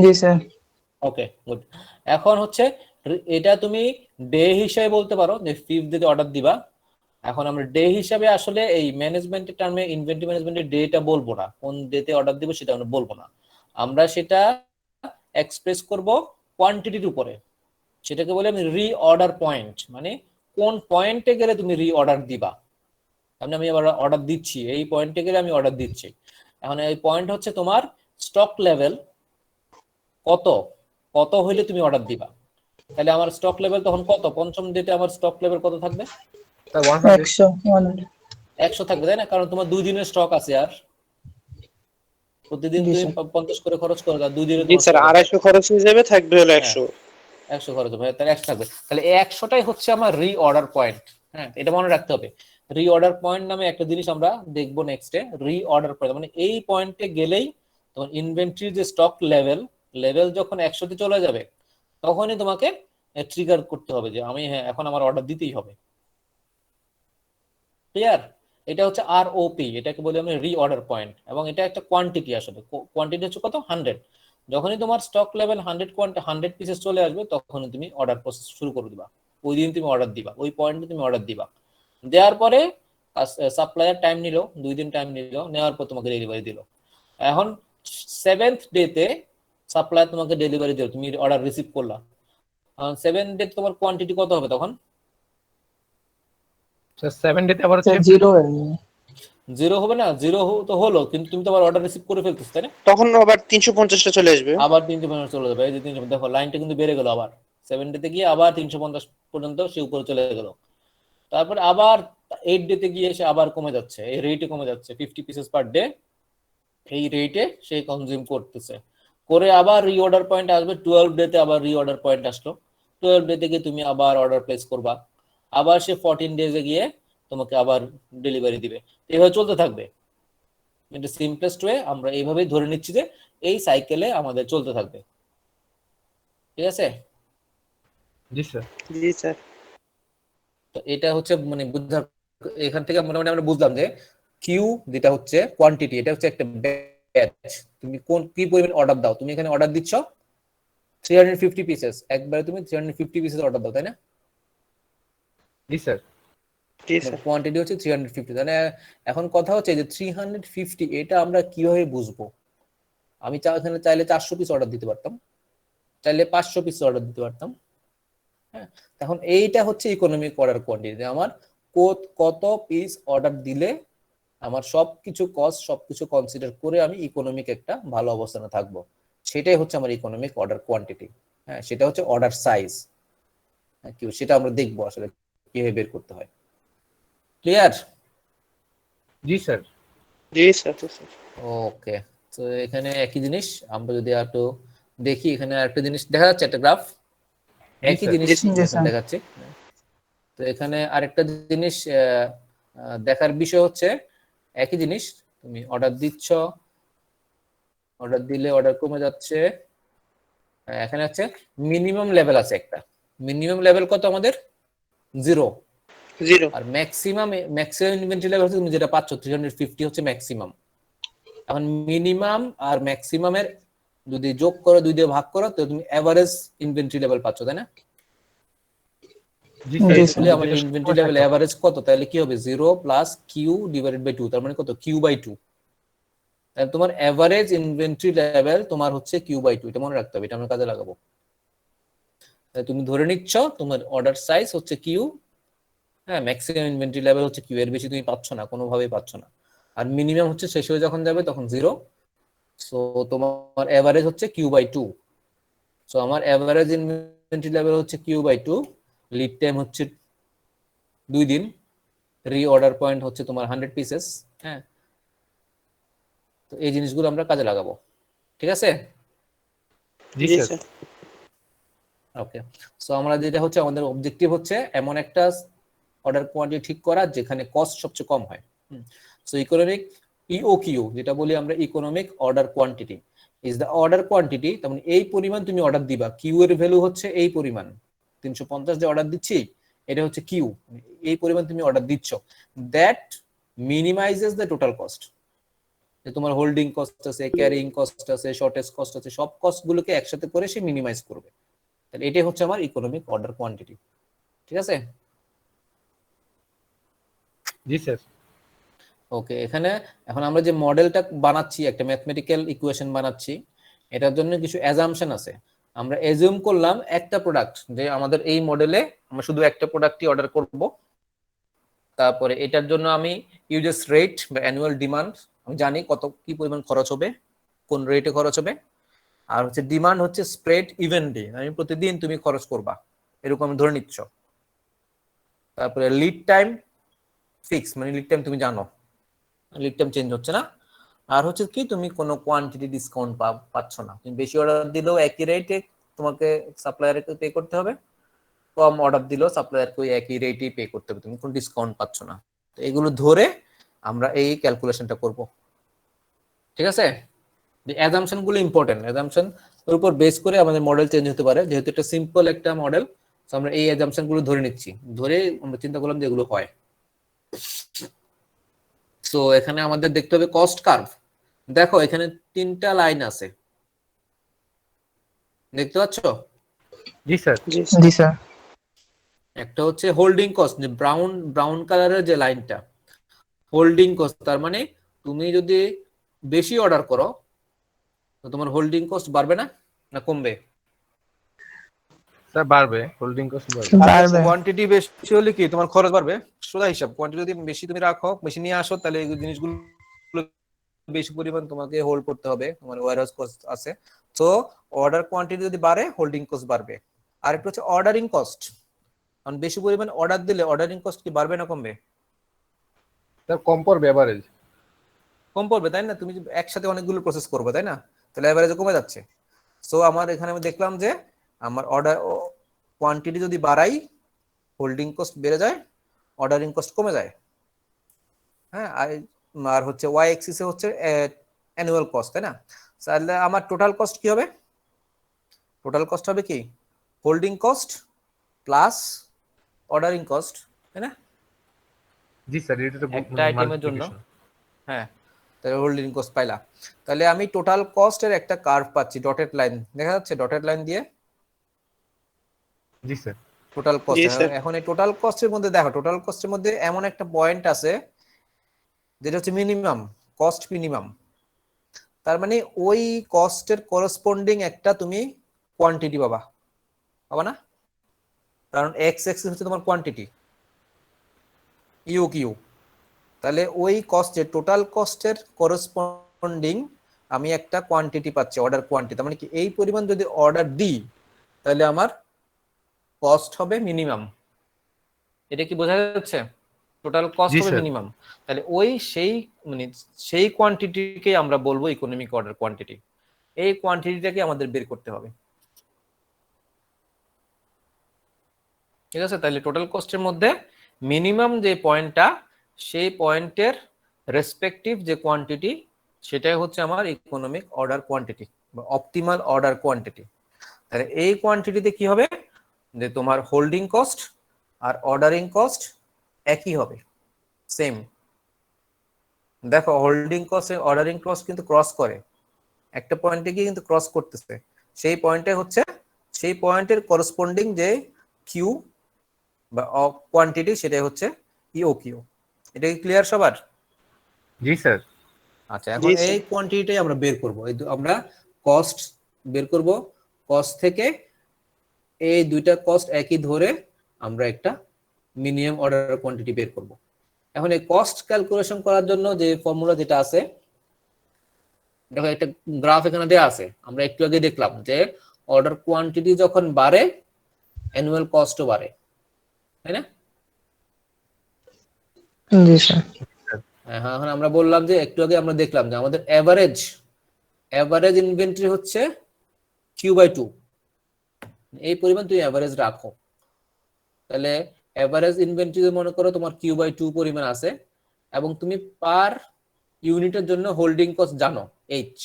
জি স্যার। ওকে, গুড। এখন হচ্ছে এটা তুমি ডে হিসাবে বলতে পারো যে 5th ডেতে অর্ডার দিবা। এখন আমরা ডে হিসাবে আসলে এই ম্যানেজমেন্টের টার্মে, ইনভেন্টরি ম্যানেজমেন্টের ডেটা বলবো না, কোন ডেতে অর্ডার দিব সেটা আমরা বলবো না। আমরা সেটা এক্সপ্রেস করব কোয়ান্টিটির উপরে, সেটাকে বলে আমি রি অর্ডার পয়েন্ট, মানে কোন পয়েন্টে গেলে তুমি রি অর্ডার দিবা। মানে আমি আবার অর্ডার দিচ্ছি, এই পয়েন্টে গেলে আমি অর্ডার দিচ্ছি। এখন এই পয়েন্ট হচ্ছে তোমার স্টক লেভেল কত, কত হইলে তুমি অর্ডার দিবা। তাহলে আমার স্টক লেভেল তখন কত? পঞ্চম ডেটে আমার স্টক লেভেল কত থাকবে? স্যার 100। 100 100 থাকবে, তাই না? কারণ তোমার 2 দিনের স্টক আছে, আর প্রতিদিন জি তুমি স্যার। 50 করে খরচ করো, আর 2 দিনে জি তোমার স্যার, স্টক আছে। 250 খরচ হয়ে যাবে, থাকবে হলো হ্যাঁ, 100। 100 খরচ হবে, তাহলে 100 থাকবে। তাহলে এই 100টাই হচ্ছে আমার রি অর্ডার পয়েন্ট। হ্যাঁ, এটা মনে রাখতে হবে। রি অর্ডার পয়েন্ট নামে একটা জিনিস আমরা দেখবো নেক্সটে। রি অর্ডার পয়েন্ট মানে এই পয়েন্টে গেলেই তোমার ইনভেন্টরির যে স্টক লেভেল যখন 100তে চলে যাবে, তখনই তোমাকে ট্রিগার করতে হবে যে আমি, হ্যাঁ, এখন আমার অর্ডার দিতেই হবে। ক্লিয়ার? এটা হচ্ছে ROP, এটাকে বলি আমরা রি অর্ডার পয়েন্ট, এবং এটা একটা কোয়ান্টিটি। আসলে কোয়ান্টিটি হচ্ছে কত? 100। যখনই তোমার স্টক লেভেল 100 পিসেস চলে আসবে, তখনই তুমি অর্ডার প্রসেস শুরু করে দিবা, ওই দিন তুমি অর্ডার দিবা, ওই পয়েন্টে তুমি অর্ডার দিবা। দেওয়ার পরে সাপ্লায়ার টাইম নিল, 2 দিন টাইম নিল, নেওয়ার পর তোমাকে ডেলিভারি দিল। এখন 7th ডেতে সাপ্লায়ার তোমাকে ডেলিভারি দিল, তুমি অর্ডার রিসিভ করলা। 7th ডে তোমার কোয়ান্টিটি কত হবে তখন? স্যার 7 ডেতে আবার স্যার হচ্ছে 0 জিরো হবে না, জিরো তো হলো, কিন্তু তুমি তো আবার অর্ডার রিসিভ করে ফেলতেছ, তাই না? তখন আবার 350টা চলে আসবে। আবার 350 চলে যাবে, এই যে 300, দেখো লাইনটা কিন্তু বেড়ে গেল, আবার 7 ডেতে গিয়ে আবার 350 পর্যন্ত সে উপরে চলে গেল। তারপরে আবার 8 ডেতে গিয়ে সে আবার কমে যাচ্ছে, এই রেটে কমে যাচ্ছে 50 পিসেস পার ডে, এই রেটে সে কনজিউম করতেছে। করে আবার রিঅর্ডার পয়েন্ট আসবে 12 ডেতে, আবার রিঅর্ডার পয়েন্ট আসলো, 12 ডেতে গিয়ে তুমি আবার অর্ডার প্লেস করবা, আবার সে 14 ডেজে গিয়ে তোমাকে আবার ডেলিভারি দিবে। এইভাবে চলতে থাকবে। কিন্তু সিম্পলেস্ট ওয়ে আমরা এইভাবেই ধরে নিচ্ছি যে এই সাইকেলে আমাদের চলতে থাকবে। ঠিক আছে? জি স্যার। জি স্যার। তো এটা হচ্ছে মানে বুঝার, এখান থেকে মোটামুটি আমরা বুঝলাম যে কিউ যেটা হচ্ছে কোয়ান্টিটি, এটা হচ্ছে একটা ব্যাচ, তুমি কোন কি পরিমাণ অর্ডার দাও। তুমি এখানে অর্ডার দিচ্ছ 350 পিসেস, একবারে তুমি 350 পিসেস অর্ডার দাও, তাই না? জি স্যার। জি স্যার। কোয়ান্টিটি হচ্ছে 350। তাহলে এখন কথা হচ্ছে যে 350 এটা আমরা কিভাবে বুঝবো? আমি এখানে চাইলে 400 পিস অর্ডার দিতে পারতাম, চাইলে 500 পিস অর্ডার দিতে পারতাম। হ্যাঁ, এখন এইটা হচ্ছে ইকোনমিক অর্ডার কোয়ান্টিটি। আমার কত পিস অর্ডার দিলে আমার সবকিছু কস্ট সবকিছু কনসিডার করে আমি ইকোনমিক একটা ভালো অবস্থানে থাকবো, সেটাই হচ্ছে আমার ইকোনমিক অর্ডার কোয়ান্টিটি। হ্যাঁ, সেটা হচ্ছে অর্ডার সাইজ। সেটা আমরা দেখবো আসলে কিভাবে বের করতে হয়। ক্লিয়ার? জি স্যার। জি স্যার। ওকে, তো এখানে একই জিনিস আমরা যদি একটু দেখি, এখানে একটা জিনিস দেখা যাচ্ছে, একটা গ্রাফ একই স্যার। জিনিস জি স্যার। দেখাচ্ছে। তো এখানে আরেকটা জিনিস দেখার বিষয় হচ্ছে, একই জিনিস তুমি অর্ডার দিচ্ছ, অর্ডার দিলে অর্ডার কমে যাচ্ছে। এখানে হচ্ছে মিনিমাম লেভেল আছে একটা, মিনিমাম লেভেল কত আমাদের? 0। জিরো। আর ম্যাক্সিমাম ইনভেন্টরি লেভেল হচ্ছে তুমি যেটা পাচ্ছ 350 হচ্ছে ম্যাক্সিমাম। এখন মিনিমাম আর ম্যাক্সিমামের যদি যোগ করো, 2 দিয়ে ভাগ করো, তো তুমি এভারেজ ইনভেন্টরি লেভেল পাচ্ছ, তাই না? জি স্যার। জি তাহলে স্যার। আমার ইনভেন্টরি লেভেল এভারেজ কত? তাহলে কি হবে? 0 প্লাস কিউ ডিভাইডেড বাই 2, তার মানে কত? Q by 2। তাহলে তোমার এভারেজ ইনভেন্টরি লেভেল তোমার হচ্ছে কিউ বাই 2, এটা মনে রাখতে হবে, এটা আমরা কাজে লাগাবো। তাহলে তুমি ধরে নিচ্ছ তোমার অর্ডার সাইজ হচ্ছে কিউ, হ্যাঁ, ম্যাক্সিমাম ইনভেন্টরি লেভেল হচ্ছে কিউ, এর বেশি তুমি পাচ্ছ না, কোনোভাবেই পাচ্ছ না। আর মিনিমাম হচ্ছে শেষ হয়ে যখন যাবে তখন 0। সো তোমার এভারেজ হচ্ছে কিউ বাই 2। সো আমার এভারেজ ইনভেন্টরি লেভেল হচ্ছে কিউ বাই 2, লিড টাইম হচ্ছে 2 দিন, রি অর্ডার পয়েন্ট হচ্ছে তোমার 100 পিসেস। হ্যাঁ, তো এই জিনিসগুলো আমরা কাজে লাগাবো। ঠিক আছে? জি জি স্যার। স্যার। ওকে, সো আমরা যেটা হচ্ছে আমাদের অবজেক্টিভ হচ্ছে এমন একটা অর্ডার কোয়ান্টিটি ঠিক করা যেখানে কস্ট সবচেয়ে কম হয়। সো ইকোনমিক ইওকিউ যেটা বলি আমরা, economic order quantity is the order quantity. তার মানে এই পরিমাণ তুমি অর্ডার দিবা, কিউ এর ভ্যালু হচ্ছে এই পরিমাণ, 350 যে অর্ডার দিচ্ছি এটা হচ্ছে কিউ, এই পরিমাণ তুমি অর্ডার দিচ্ছ, দ্যাট মিনিমাইজেস দ্য টোটাল কস্ট। যে তোমার হোল্ডিং কস্ট আছে, ক্যারিং কস্ট আছে, শর্টেজ কস্ট আছে, সব কস্ট গুলোকে একসাথে করে সে মিনিমাইজ করবে। তাহলে এটাই হচ্ছে আমার ইকোনমিক অর্ডার কোয়ান্টিটি। ঠিক আছে? জি স্যার। ওকে, এখানে এখন আমরা যে মডেলটা বানাচ্ছি, একটা ম্যাথমেটিক্যাল ইকুয়েশন বানাচ্ছি, এটার জন্য কিছু অ্যাজাম্পশন আছে। আমরা এজিউম করলাম একটা প্রোডাক্ট, যে আমাদের এই মডেলে আমরা শুধু একটা প্রোডাক্টই অর্ডার করব। তারপরে এটার জন্য আমি ইউজেস রেট বা অ্যানুয়াল ডিমান্ড, আমি জানি কত কি পরিমাণ খরচ হবে, কোন রেটে খরচ হবে। আর হচ্ছে ডিমান্ড হচ্ছে স্প্রেড ইভেন্টলি, আমি প্রতিদিন তুমি খরচ করবা এরকম আমি ধরে নিচ্ছ। তারপরে লিড টাইম ফিক্স, মানে লিড টাইম তুমি জানো, লিড টাইম চেঞ্জ হচ্ছে না। আর হচ্ছে কি, তুমি কোনো কোয়ান্টিটি ডিসকাউন্ট পাচ্ছ না, তুমি বেশি অর্ডার দিলেও একই রেটে তোমাকে সাপ্লায়ারকে পে করতে হবে, কম অর্ডার দিলেও সাপ্লায়ারকে ওই একই রেটেই পে করতে হবে, তুমি কোনো ডিসকাউন্ট পাচ্ছ না। তো এগুলো ধরে আমরা এই ক্যালকুলেশনটা করব। ঠিক আছে? যে অ্যাজাম্পশন গুলো ইম্পর্টেন্ট, অ্যাজাম্পশন এর উপর বেস করে আমাদের মডেল চেঞ্জ হতে পারে, যেহেতু এটা সিম্পল একটা মডেল। তো আমরা এই অ্যাজাম্পশন গুলো ধরে নিচ্ছি, ধরে আমরা চিন্তা করলাম যে এগুলো হয়। সো এখানে আমাদের দেখতে হবে কস্ট কার্ভ। দেখো এখানে 3টা লাইন আছে, দেখতে পাচ্ছ? জি স্যার। জি স্যার। একটা হচ্ছে হোল্ডিং কস্ট, যে ব্রাউন কালারের যে লাইনটা, হোল্ডিং কস্ট, তার মানে তুমি যদি বেশি অর্ডার করো তো তোমার হোল্ডিং কস্ট বাড়বে না, না কমবে? স্যার বাড়বে, হোল্ডিং কস্ট বাড়বে। বাড়বে। কোয়ান্টিটি বেশি হলে কি তোমার খরচ বাড়বে? সোজা হিসাব, কোয়ান্টিটি যদি বেশি তুমি রাখো, বেশি নিয়ে আসো, তাহলে এই জিনিসগুলো বেশি পরিমাণ তোমাকে হোল্ড করতে হবে, তোমার ওয়্যারহাউস কস্ট আছে। সো অর্ডার কোয়ান্টিটি যদি বাড়ে, হোল্ডিং কস্ট বাড়বে। আর একটা হচ্ছে অর্ডারিং কস্ট, কারণ বেশি পরিমাণ অর্ডার দিলে অর্ডারিং কস্ট কি বাড়বে না কমবে? স্যার কম পড়বে এভারেজ। কম পড়বে, তাই না? তুমি একসাথে অনেকগুলো প্রসেস করবে, তাই না? তাহলে এভারেজে কমে যাচ্ছে। সো আমার এখানে আমি দেখলাম যে আমার অর্ডার কোয়ান্টিটি যদি বাড়াই, হোল্ডিং কস্ট বেড়ে যায়, অর্ডারিং কস্ট কমে যায়। হ্যাঁ, আর হচ্ছে ওয়াই এক্সিসে হচ্ছে অ্যানুয়াল কস্ট, তাই না? তাহলে আমার টোটাল কস্ট কি হবে? টোটাল কস্ট হবে কি holding cost plus ordering cost, তাই না? জি স্যার, এটা তো একটা আইটেমের জন্য, হ্যাঁ, তাহলে হোল্ডিং কস্ট পাইলা। তাহলে আমি টোটাল কস্টের একটা কার্ভ পাচ্ছি, ডটেড লাইন দেখা যাচ্ছে, ডটেড লাইন দিয়ে জি স্যার। Total cost. জি, স্যার। এখন এই টোটাল কস্টের মধ্যে দেখো, টোটাল কস্টের মধ্যে এমন একটা পয়েন্ট আছে যেটা হচ্ছে মিনিমাম কস্ট, মিনিমাম। তার মানে ওই কস্টের করসপন্ডিং একটা তুমি কোয়ান্টিটি পাবা, পাবা না? কারণ এক্স এক্সিস হচ্ছে তোমার কোয়ান্টিটি, ইউ কিউ। তাহলে ওই কস্টের, টোটাল কস্টের করসপন্ডিং আমি একটা কোয়ান্টিটি পাচ্ছি, অর্ডার কোয়ান্টিটি। তার মানে কি এই পরিমাণ যদি অর্ডার দিই, তাহলে আমার কস্ট হবে মিনিমাম। এটা কি বোঝা যাচ্ছে? টোটাল কস্ট জি, হবে স্যার। মিনিমাম। তাহলে ওই সেই কোয়ান্টিটিকে আমরা বলবো ইকোনমিক অর্ডার কোয়ান্টিটি। এই কোয়ান্টিটিটাকে আমাদের বের করতে হবে, ঠিক আছে? তাহলে টোটাল কস্টের মধ্যে মিনিমাম যে পয়েন্টটা, সেই পয়েন্টের রেসপেক্টিভ যে কোয়ান্টিটি, সেটাই হচ্ছে আমার ইকোনমিক অর্ডার কোয়ান্টিটি বা অপটিমাল অর্ডার কোয়ান্টিটি। তাহলে এই কোয়ান্টিটিতে কি হবে, যে তোমার হোল্ডিং কস্ট আর অর্ডারিং কস্ট একই হবে, সেম। দেখো, হোল্ডিং কস্ট অর্ডারিং কস্ট কিন্তু ক্রস করে, একটা পয়েন্টে গিয়ে কিন্তু ক্রস করতেছে। সেই পয়েন্টে হচ্ছে, সেই পয়েন্টের করসপন্ডিং যে কিউ বা কোয়ান্টিটি, সেটাই হচ্ছে ইও কিউ। এটা কি ক্লিয়ার সবার? জি স্যার। আচ্ছা, এখন জি, স্যার। এই কোয়ান্টিটিটাই আমরা বের করব। আমরা কস্ট বের করব, কস্ট থেকে এই দুইটা কস্ট একই ধরে আমরা একটা মিনিমাম অর্ডার কোয়ান্টিটি বের করব। এখন এই কস্ট ক্যালকুলেশন করার জন্য যে ফর্মুলা যেটা আছে, দেখো একটা গ্রাফ এখানে দেওয়া আছে, আমরা একটু আগে দেখলাম যে অর্ডার কোয়ান্টিটি যখন বাড়ে, অ্যানুয়াল কস্টও বাড়ে, তাই না? জি স্যার। হ্যাঁ, এখন আমরা বললাম যে একটু আগে আমরা দেখলাম যে আমাদের এভারেজ ইনভেন্টরি হচ্ছে Q/2, এই পরিমাণ তুমি এভারেজ রাখো। তাহলে এভারেজ ইনভেন্টরি মনে করো তোমার Q/2 পরিমাণ আছে, এবং তুমি পার ইউনিটের জন্য হোল্ডিং কস্ট জানো H,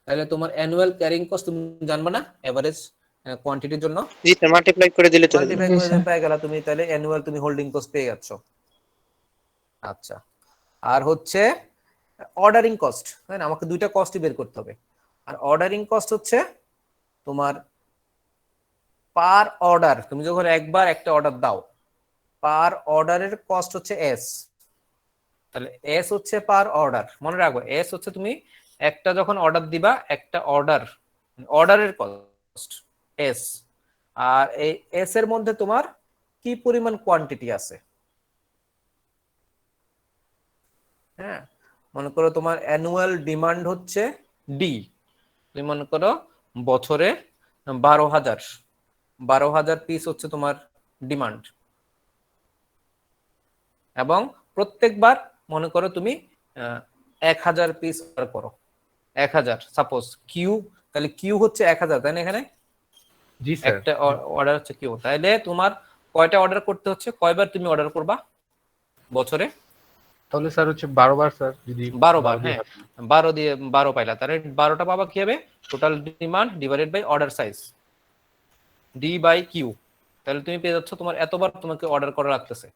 তাহলে তোমার অ্যানুয়াল ক্যারিং কস্ট তুমি জানবা না এভারেজ কোয়ান্টিটির জন্য? জি স্যার, মাল্টিপ্লাই করে দিলে তো হলো। মাল্টিপ্লাই করে পেয়ে গেলা তুমি, তাহলে অ্যানুয়াল তুমি হোল্ডিং কস্ট পেয়ে যাচ্ছ। আচ্ছা, আর হচ্ছে অর্ডারিং কস্ট, তাই না? আমাকে দুইটা কস্টই বের করতে হবে। আর অর্ডারিং কস্ট হচ্ছে তোমার পার অর্ডার, তুমি যখন একবার একটা অর্ডার দাও, পার অর্ডারের কস্ট হচ্ছে এস। তাহলে এস হচ্ছে পার অর্ডার, মনে রাখো এস হচ্ছে তুমি একটা যখন অর্ডার দিবা, একটা অর্ডারের কস্ট এস। আর এই এস এর মধ্যে তোমার কি পরিমাণ কোয়ান্টিটি আছে। হ্যাঁ, মনে করো তোমার অ্যানুয়াল ডিমান্ড হচ্ছে ডি, তুমি মনে করো বছরে 12,000 পিস হচ্ছে তোমার ডিমান্ড, এবং প্রত্যেকবার মনে করো তুমি 1,000 পিস অর্ডার করো, 1,000 সাপোজ কিউ, তাহলে কিউ হচ্ছে 1,000, তাই না? এখানে জি স্যার। একটা অর্ডার হচ্ছে কিউ, তাহলে তোমার কয়টা অর্ডার করতে হচ্ছে, কয়বার তুমি অর্ডার করবা বছরে? তাহলে স্যার হচ্ছে 12 বার স্যার, যদি 12 বার। হ্যাঁ, 12 দিয়ে 12 পাইলা, তাহলে 12টা পাবা কি হবে, total demand divided by order size, D by Q. তাহলে তুমি পেয়ে যাচ্ছ তোমার এতবার তোমাকে অর্ডার করা লাগতেছে।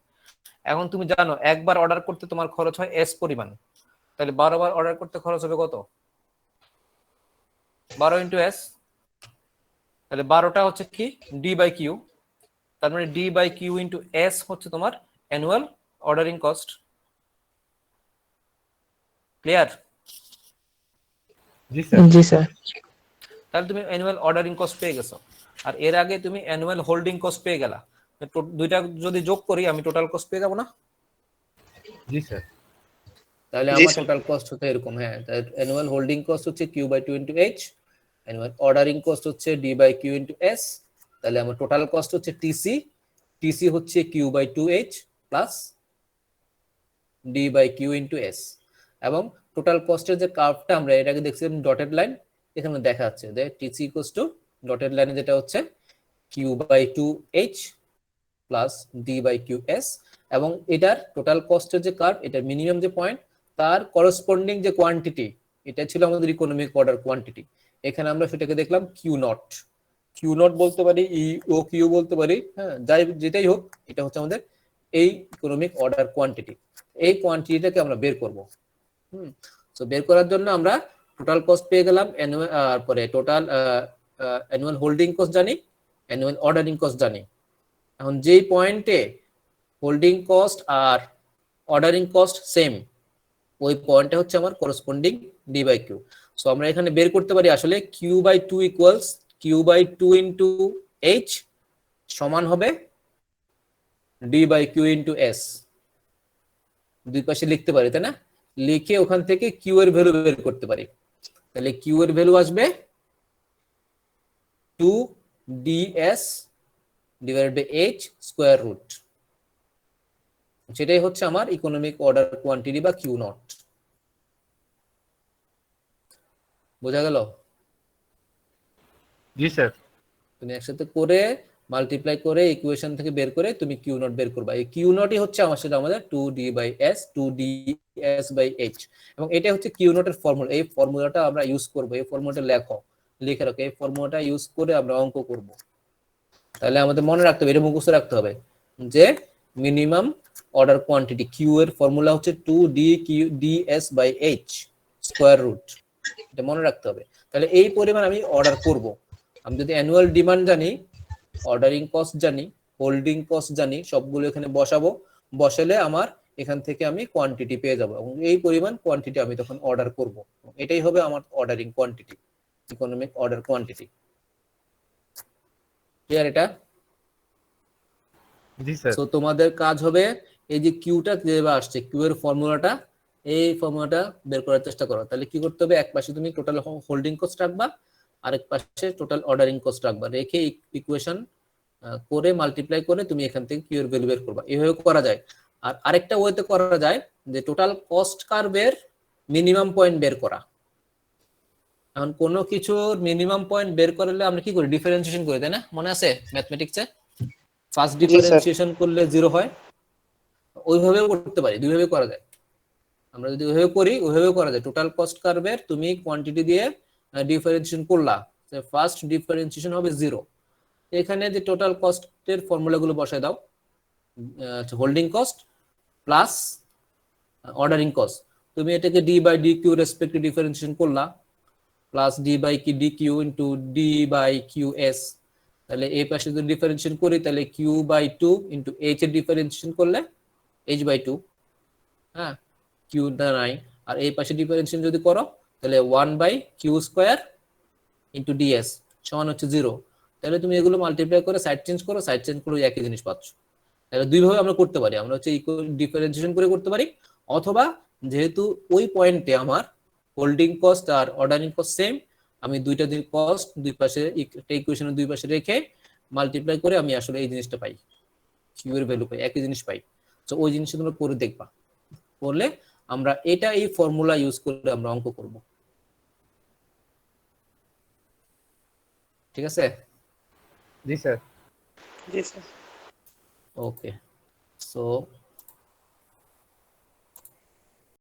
এখন তুমি জানো একবার অর্ডার করতে তোমার খরচ হয় এস পরিমাণ, তাহলে 12 বার অর্ডার করতে খরচ হবে কত? 12 ইন্টু এস, তাহলে 12টা হচ্ছে কি ডি বাই কিউ। তার মানে D by Q into S হচ্ছে তোমার অ্যানুয়াল অর্ডারিং কস্ট। ক্লিয়ার? জি স্যার। জি স্যার। তাহলে তুমি অ্যানুয়াল অর্ডারিং কস্ট পেয়ে গেছো। আর এর আগে তুমি অ্যানুয়াল হোল্ডিং কস্ট পেয়ে গেলা, দুইটা যদি যোগ করি আমি টোটাল কস্ট পেয়ে যাবো না? জি স্যার। তাহলে জি আমার স্যার। টোটাল কস্ট হচ্ছে এরকম, হ্যাঁ, অ্যানুয়াল হোল্ডিং কস্ট হচ্ছে Q/2 into H, annual ordering cost হচ্ছে D/Q ইন্টু S, তাহলে আমার টোটাল কস্ট হচ্ছে TC হচ্ছে Q/2H plus D/Q into S। এবং টোটাল কস্টের যে কার্ভটা আমরা এর আগে দেখছিলাম ডটেড লাইন, এখানে দেখা যাচ্ছে যে TC ইকুয়ালস টু ডটেড লাইনে যেটা হচ্ছে Q/2H প্লাস D/QS, এবং এটার টোটাল কস্টের যে কার্ভ, এটা মিনিমাম যে পয়েন্ট তার করসপন্ডিং যে কোয়ান্টিটি, এটা ছিল আমাদের ইকোনমিক অর্ডার কোয়ান্টিটি। এখানে আমরা সেটাকে দেখলাম Q0 বলতে পারি, EOQ বলতে পারি, হ্যাঁ, যেটাই হোক, এটা হচ্ছে আমাদের এই ইকোনমিক অর্ডার কোয়ান্টিটি। এই কোয়ান্টিটিটাকে আমরা বের করব। তো বের করার জন্য আমরা টোটাল কস্ট পেয়ে গেলাম, পরে টোটাল অ্যানুয়াল হোল্ডিং কস্ট জানি, অ্যানুয়াল অর্ডারিং কস্ট জানি। এখন যেই পয়েন্টে হোল্ডিং কস্ট আর অর্ডারিং কস্ট সেম, ওই পয়েন্টটা হচ্ছে আমার করসপন্ডিং D/Q। সো আমরা এখানে বের করতে পারি আসলে Q/2 equals Q/2 into H সমান হবে D/Q ইন্টু S। দুই পাশে লিখতে পারি, তাই না? লিখে ওখান থেকে Q এর ভ্যালু বের করতে পারি। তাহলে Q এর ভ্যালু আসবে 2DS divided by H square root, সেটাই হচ্ছে আমার ইকোনমিক অর্ডার কোয়ান্টিটি বা Q0। বোঝা গেল? জি স্যার। তুমি একসাথে করে মাল্টিপ্লাই করে ইকুয়েশন থেকে বের করে তুমি Q0 বের করবা। এই Q0ই হচ্ছে আমার সেটা আমাদের 2DS/H, এবং এটা হচ্ছে Q0 এর ফর্মুলা। এই ফর্মুলাটা আমরা ইউজ করব, এই ফর্মুলাটা লিখে রাখো, এই ফর্মুলাটা ইউজ করে আমরা অঙ্ক করব। তাহলে আমাদের মনে রাখতে হবে, এটা মুখস্থ রাখতে হবে যে মিনিমাম অর্ডার কোয়ান্টিটি Q এর ফর্মুলা হচ্ছে 2DS/H স্কয়ার রুট, এটা মনে রাখতে হবে। তাহলে এই পরিমাণ আমি অর্ডার করব। আমি যদি অ্যানুয়াল ডিমান্ড জানি, অর্ডারিং কস্ট জানি, হোল্ডিং কস্ট জানি, সবগুলো এখানে বসাবো। বসালে আমার এখান থেকে আমি কোয়ান্টিটি পেয়ে যাব, এবং এই পরিমাণ কোয়ান্টিটি আমি তখন অর্ডার করব। এটাই হবে আমার ordering quantity, economic order quantity. Clear এটা? জি স্যার। সো তোমাদের কাজ হবে এই যে কিউটা যেভাবে আসছে, কিউ এর ফর্মুলাটা, এই ফর্মুলাটা বের করার চেষ্টা করো। তাহলে কি করতে হবে, এক পাশে তুমি টোটাল হোল্ডিং কস্ট রাখবা, আরেক পাশে টোটাল অর্ডারিং কস্ট রাখবা, রেখে ইকুয়েশন করে মাল্টিপ্লাই করে তুমি এখান থেকে কিউ এর ভ্যালু বের করবা। এভাবে করা যায়। আর আরেকটা ওয়েতে করা যায় যে টোটাল কস্ট কার্ভের মিনিমাম পয়েন্ট বের করা। এখন কোনো কিছুর মিনিমাম পয়েন্ট বের করলে আমরা কি করি, ডিফারেন্সিয়েশন করি, তাই না? মনে আছে ম্যাথমেটিক্সে ফার্স্ট জি স্যার। ডিফারেন্সিয়েশন করলে 0 হয়। ওইভাবেও করতে পারি, দুইভাবে করা যায়। আমরা যদি ওইভাবে করি, ওইভাবেও করা যায়। টোটাল কস্ট কার্ভের তুমি কোয়ান্টিটি দিয়ে ডিফারেন্সিয়েশন করলা, ফার্স্ট ডিফারেন্সিয়েশন হবে 0। এখানে যে টোটাল কস্টের ফর্মুলাগুলো বসায় দাও, holding cost plus ordering cost. তুমি এটাকে D/DQ রেসপেক্টিভ ডিফারেন্সিয়েশন করলা, প্লাস D/DQ ইন্টু D/QS। তাহলে এই পাশে যদি ডিফারেন্সিয়েশন করি, তাহলে Q/2 ইন্টু H এর ডিফারেন্সিয়েশন করলে H/2, হ্যাঁ, Q নাই। আর এই পাশে ডিফারেন্সিয়েশন যদি করো, তাহলে 1/Q স্কয়ার ইন্টু DS সমান হচ্ছে 0। তাহলে তুমি এগুলো মাল্টিপ্লাই করে সাইড চেঞ্জ করো, সাইড চেঞ্জ করে একই জিনিস পাচ্ছ। তাহলে দুইভাবে আমরা করতে পারি, আমরা হচ্ছে ডিফারেন্সিয়েশন করে করতে পারি, অথবা যেহেতু ওই পয়েন্টে আমার হোল্ডিং কস্ট আর অর্ডারিং কস্ট সেম, আমি দুইটা কস্ট দুই পাশে ইকুয়েশনের দুই পাশে রেখে মাল্টিপ্লাই করে আমি আসলে এই জিনিসটা পাই, কিউ এর ভ্যালু পাই, একই জিনিস পাই। তো ওই জিনিসটা তোমরা করে দেখবা, করলে আমরা এটা এই ফর্মুলা ইউজ করে আমরা অঙ্ক করব। ঠিক আছে? জি স্যার। জি স্যার। ওকে, সো